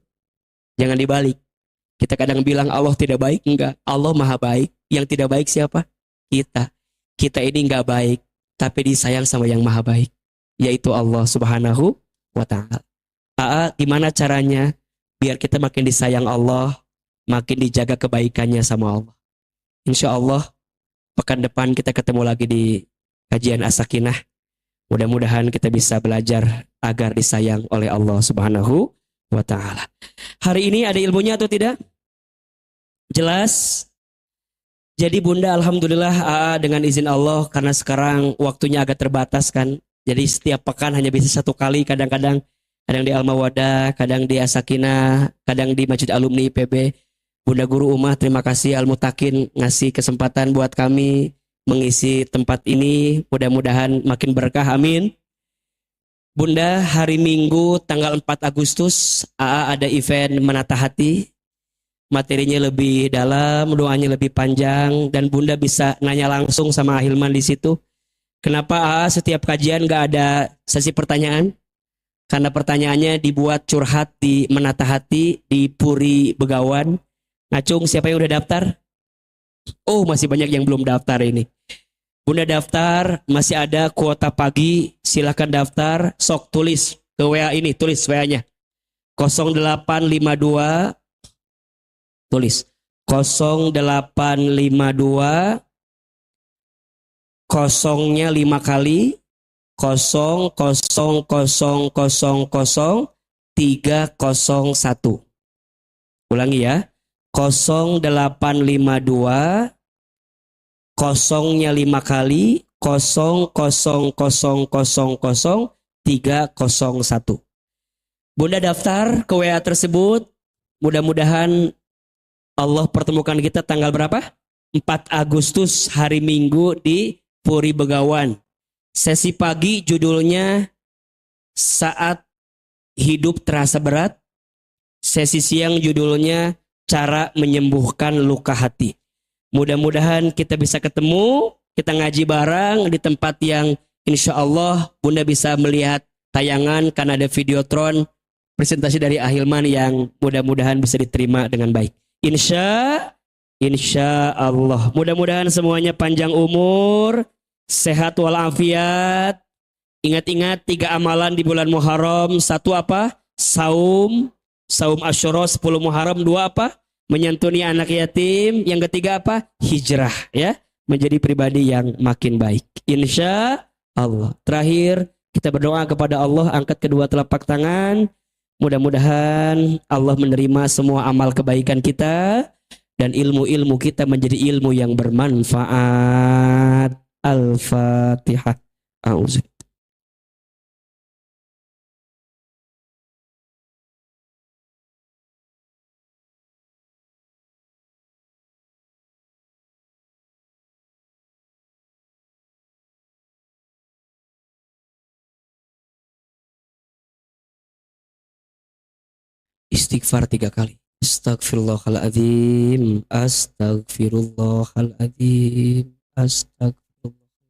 Jangan dibalik. Kita kadang bilang Allah tidak baik. Enggak. Allah maha baik. Yang tidak baik siapa? Kita. Kita ini enggak baik, tapi disayang sama yang maha baik, yaitu Allah Subhanahu wa ta'ala. Gimana caranya biar kita makin disayang Allah, makin dijaga kebaikannya sama Allah? Insya Allah pekan depan kita ketemu lagi di kajian As-Sakinah. Mudah-mudahan kita bisa belajar agar disayang oleh Allah Subhanahu wa ta'ala. Hari ini ada ilmunya atau tidak? Jelas? Jadi Bunda alhamdulillah dengan izin Allah, karena sekarang waktunya agak terbatas kan. Jadi setiap pekan hanya bisa 1 kali, kadang-kadang di Al-Mawadah, kadang di As-Sakinah, kadang di Masjid Alumni IPB. Bunda Guru Umah, terima kasih Al-Mutakin ngasih kesempatan buat kami mengisi tempat ini. Mudah-mudahan makin berkah, amin. Bunda, hari Minggu tanggal 4 Agustus ada event Menata Hati. Materinya lebih dalam, doanya lebih panjang, dan Bunda bisa nanya langsung sama Ahilman di situ. Kenapa setiap kajian gak ada sesi pertanyaan? Karena pertanyaannya dibuat curhat di Menata Hati di Puri Begawan. Ngacung, siapa yang udah daftar? Oh, masih banyak yang belum daftar ini. Bunda daftar, masih ada kuota pagi, silakan daftar. Sok tulis ke WA ini, tulis WA-nya 0852, tulis 0852, kosongnya 5 kali, 00000301. Ulangi ya, 0852, kosongnya 5 kali, 00000301. Bunda daftar ke WA tersebut. Mudah-mudahan Allah pertemukan kita tanggal berapa? 4 Agustus hari Minggu di Puri Begawan. Sesi pagi judulnya Saat Hidup Terasa Berat. Sesi siang judulnya Cara Menyembuhkan Luka Hati. Mudah-mudahan kita bisa ketemu, kita ngaji bareng di tempat yang insya Allah Bunda bisa melihat tayangan karena ada videotron presentasi dari Ahilman yang mudah-mudahan bisa diterima dengan baik. Insya Allah. Mudah-mudahan semuanya panjang umur, sehat walafiat. Ingat-ingat 3 amalan di bulan Muharram. 1 apa? Saum Asyura 10 Muharram. 2 apa? Menyantuni anak yatim. Yang ketiga apa? Hijrah, ya. Menjadi pribadi yang makin baik. Insya Allah. Terakhir, kita berdoa kepada Allah, angkat kedua telapak tangan. Mudah-mudahan Allah menerima semua amal kebaikan kita dan ilmu-ilmu kita menjadi ilmu yang bermanfaat. Al-Fatihah. A'udzu. Istighfar 3 kali. Astagfirullahaladzim. Astagfirullahaladzim. Astagfirullah.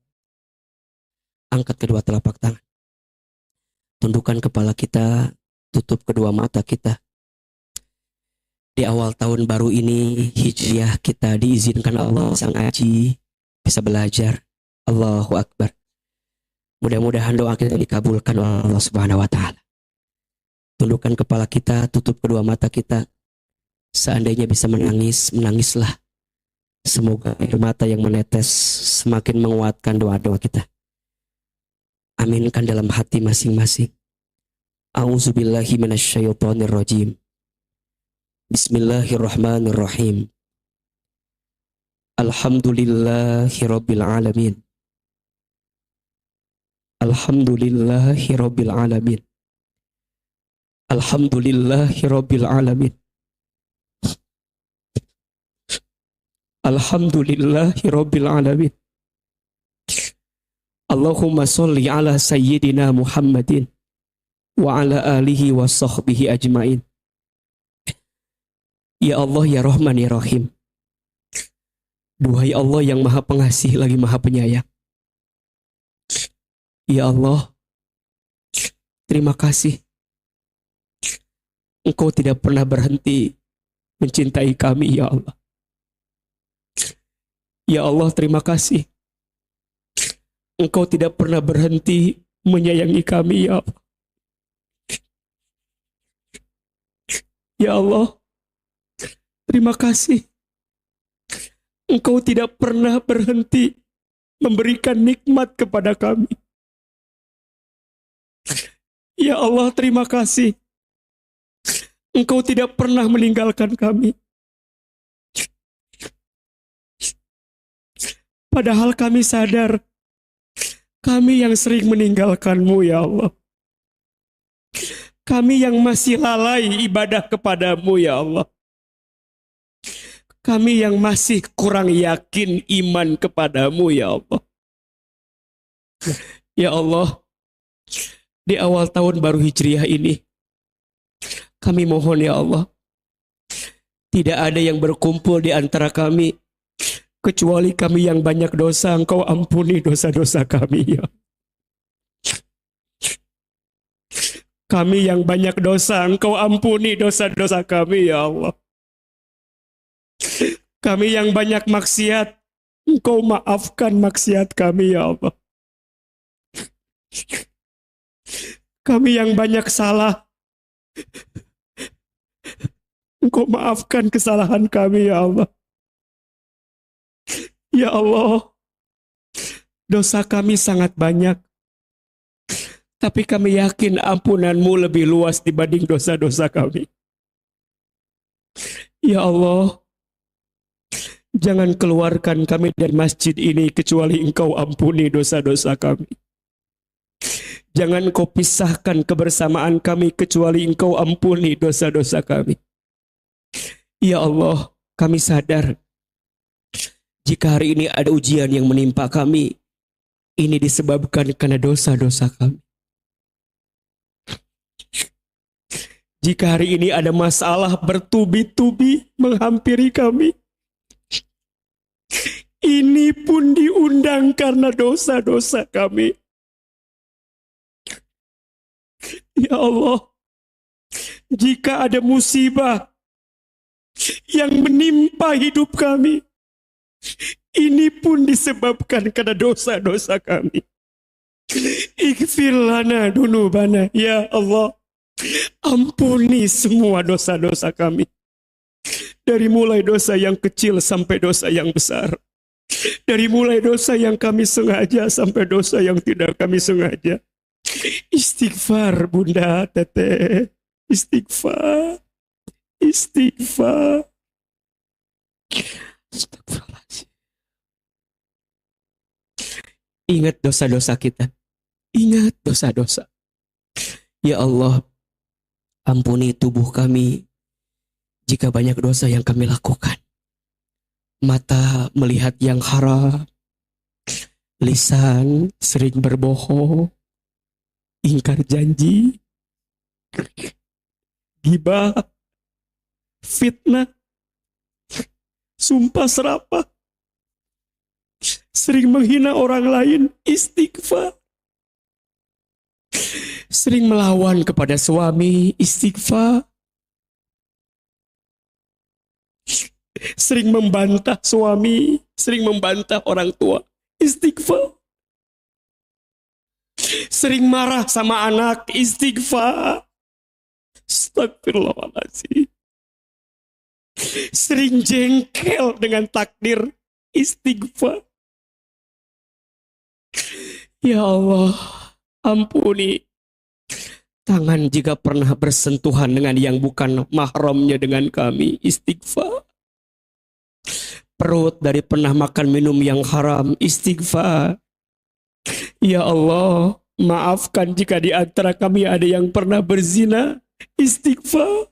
Angkat kedua telapak tangan. Tundukkan kepala kita. Tutup kedua mata kita. Di awal tahun baru ini, hijriah kita diizinkan Allah sang ngaji, bisa belajar. Allahu Akbar. Mudah-mudahan doa kita dikabulkan oleh Allah Subhanahu wa Ta'ala. Tundukkan kepala kita, tutup kedua mata kita. Seandainya bisa menangis, menangislah. Semoga air mata yang menetes semakin menguatkan doa-doa kita. Aminkan dalam hati masing-masing. A'udzubillahi minasyaitonirrajim. Bismillahirrahmanirrahim. Alhamdulillahi rabbil alamin. Alhamdulillahi rabbil alamin. Alhamdulillahi rabbil alamin. Alhamdulillahi rabbil alamin. Allahumma sholli ala sayyidina Muhammadin wa ala alihi wa sahbihi ajmain. Ya Allah, ya Rahman, ya Rahim. Duhai Allah yang maha pengasih lagi maha penyayang. Ya Allah, terima kasih. Engkau tidak pernah berhenti mencintai kami, ya Allah. Ya Allah, terima kasih. Engkau tidak pernah berhenti menyayangi kami, ya Allah. Ya Allah, terima kasih. Engkau tidak pernah berhenti memberikan nikmat kepada kami. Ya Allah, terima kasih. Engkau tidak pernah meninggalkan kami. Padahal kami sadar, kami yang sering meninggalkan-Mu, ya Allah. Kami yang masih lalai ibadah kepada-Mu, ya Allah. Kami yang masih kurang yakin iman kepada-Mu, ya Allah. Ya Allah, di awal tahun baru Hijriah ini, kami mohon, ya Allah, tidak ada yang berkumpul di antara kami, kecuali kami yang banyak dosa. Engkau ampuni dosa-dosa kami, ya. Kami yang banyak dosa, Engkau ampuni dosa-dosa kami, ya Allah. Kami yang banyak maksiat, Engkau maafkan maksiat kami, ya Allah. Kami yang banyak salah, Engkau maafkan kesalahan kami, ya Allah. Ya Allah, dosa kami sangat banyak, tapi kami yakin ampunan-Mu lebih luas dibanding dosa-dosa kami. Ya Allah, jangan keluarkan kami dari masjid ini kecuali Engkau ampuni dosa-dosa kami. Jangan Engkau pisahkan kebersamaan kami kecuali Engkau ampuni dosa-dosa kami. Ya Allah, kami sadar jika hari ini ada ujian yang menimpa kami, ini disebabkan karena dosa-dosa kami. Jika hari ini ada masalah bertubi-tubi menghampiri kami, ini pun diundang karena dosa-dosa kami. Ya Allah, jika ada musibah yang menimpa hidup kami, ini pun disebabkan karena dosa-dosa kami. Ighfir lana dunubana, ya Allah. Ampuni semua dosa-dosa kami. Dari mulai dosa yang kecil sampai dosa yang besar. Dari mulai dosa yang kami sengaja sampai dosa yang tidak kami sengaja. Istighfar bunda teteh. Istighfar. Istighfar. Astagfirullahaladzim. Ingat dosa-dosa kita. Ingat dosa-dosa. Ya Allah, ampuni tubuh kami jika banyak dosa yang kami lakukan. Mata melihat yang haram, lisan sering berbohong, ingkar janji, gibah, fitnah, sumpah serapah, sering menghina orang lain, istighfar. Sering melawan kepada suami, istighfar. Sering membantah suami, sering membantah orang tua, istighfar. Sering marah sama anak, istighfar. Astagfirullahaladzim. Sering jengkel dengan takdir, istighfar. Ya Allah, ampuni. Tangan jika pernah bersentuhan dengan yang bukan mahramnya dengan kami, istighfar. Perut dari pernah makan minum yang haram, istighfar. Ya Allah, maafkan jika di antara kami ada yang pernah berzina, istighfar.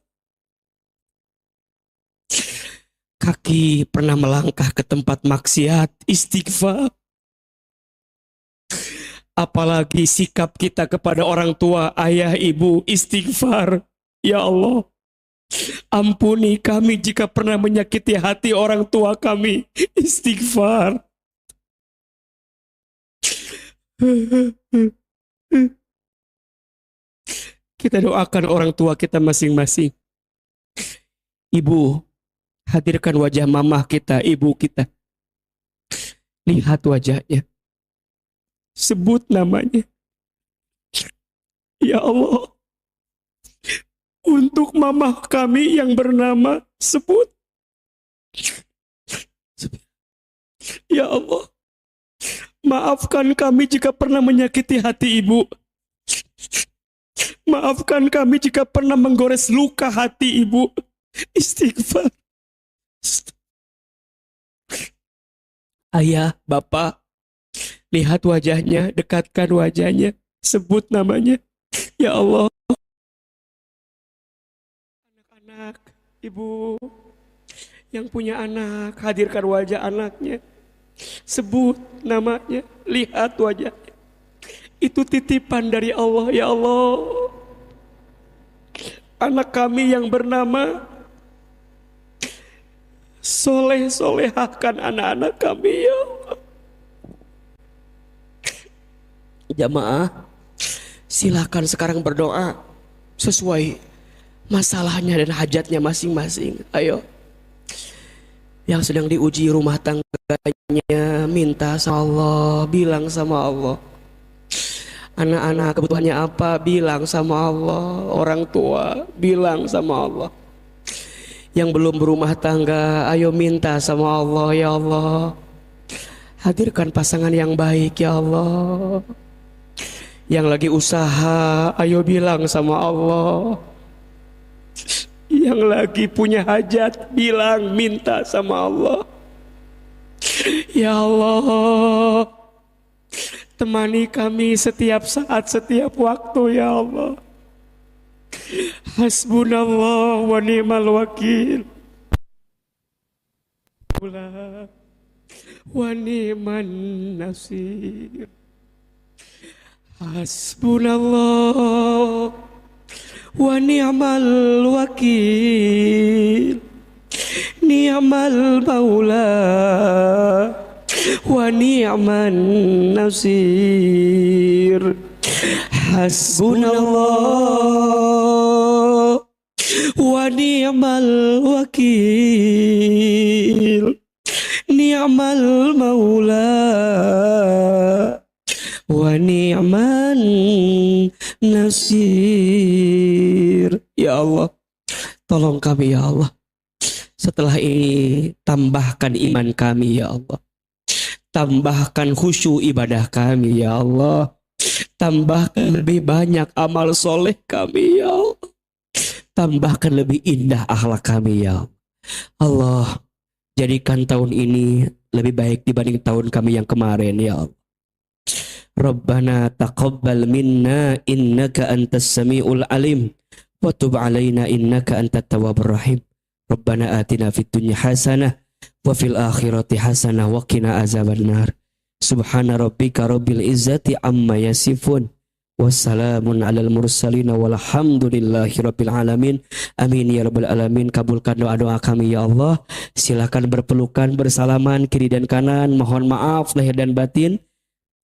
Kaki pernah melangkah ke tempat maksiat, istighfar. Apalagi sikap kita kepada orang tua, ayah, ibu, istighfar. Ya Allah, ampuni kami jika pernah menyakiti hati orang tua kami, istighfar. Kita doakan orang tua kita masing-masing. Ibu, hadirkan wajah mamah kita, ibu kita. Lihat wajahnya. Sebut namanya. Ya Allah, untuk mamah kami yang bernama, sebut. Ya Allah, maafkan kami jika pernah menyakiti hati ibu. Maafkan kami jika pernah menggores luka hati ibu. Istighfar. Ayah, bapak, lihat wajahnya, dekatkan wajahnya, sebut namanya. Ya Allah, anak-anak, ibu yang punya anak, hadirkan wajah anaknya, sebut namanya, lihat wajahnya. Itu titipan dari Allah. Ya Allah, anak kami yang bernama solehahkan anak-anak kami, ya Allah. Jamaah, silakan sekarang berdoa sesuai masalahnya dan hajatnya masing-masing. Ayo, yang sedang diuji rumah tangganya, minta sama Allah, bilang sama Allah. Anak-anak kebutuhannya apa, bilang sama Allah. Orang tua, bilang sama Allah. Yang belum berumah tangga, ayo minta sama Allah. Ya Allah, hadirkan pasangan yang baik. Ya Allah, yang lagi usaha, ayo bilang sama Allah. Yang lagi punya hajat, bilang, minta sama Allah. Ya Allah, Temani kami setiap saat, setiap waktu ya Allah. Hasbunallah wa ni'mal wakil. Wa ni'man nasir. Hasbunallah wa ni'mal wakil. Ni'mal maula wa ni'man nasir. Hasbunallah wa ni'mal wakil. Ni'mal maula wa ni'man nasir. Ya Allah, tolong kami ya Allah. Setelah ini tambahkan iman kami ya Allah. Tambahkan khusyuk ibadah kami ya Allah. Tambahkan lebih banyak amal soleh kami ya Allah. Tambahkan lebih indah akhlak kami ya Allah. Jadikan tahun ini lebih baik dibanding tahun kami yang kemarin ya Allah. Rabbana taqabbal minna innaka antas samiul alim wa tub alaina innaka antat tawwabur rahim. Rabbana atina fid dunya hasanah wa fil akhirati hasanah wa qina azabannar. Subhana rabbika rabbil izzati amma yasifun. Wassalamun alal mursalin walhamdulillahi rabbil alamin. Amin ya rabbal alamin. Kabulkan doa-doa kami ya Allah. Silakan berpelukan, bersalaman kiri dan kanan. Mohon maaf lahir dan batin.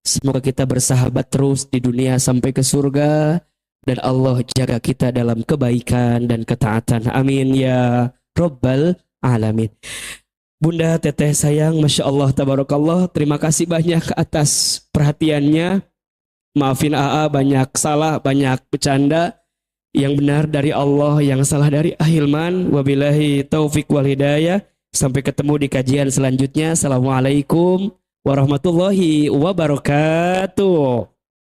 Semoga kita bersahabat terus di dunia sampai ke surga. Dan Allah jaga kita dalam kebaikan dan ketaatan. Amin ya rabbal alamin. Bunda, teteh sayang, Masya Allah, tabarakallah. Terima kasih banyak atas perhatiannya. Maafin AA, banyak salah, banyak bercanda. Yang benar dari Allah, yang salah dari Ahilman. Wabillahi taufik wal hidayah. Sampai ketemu di kajian selanjutnya. Assalamualaikum warahmatullahi wabarakatuh.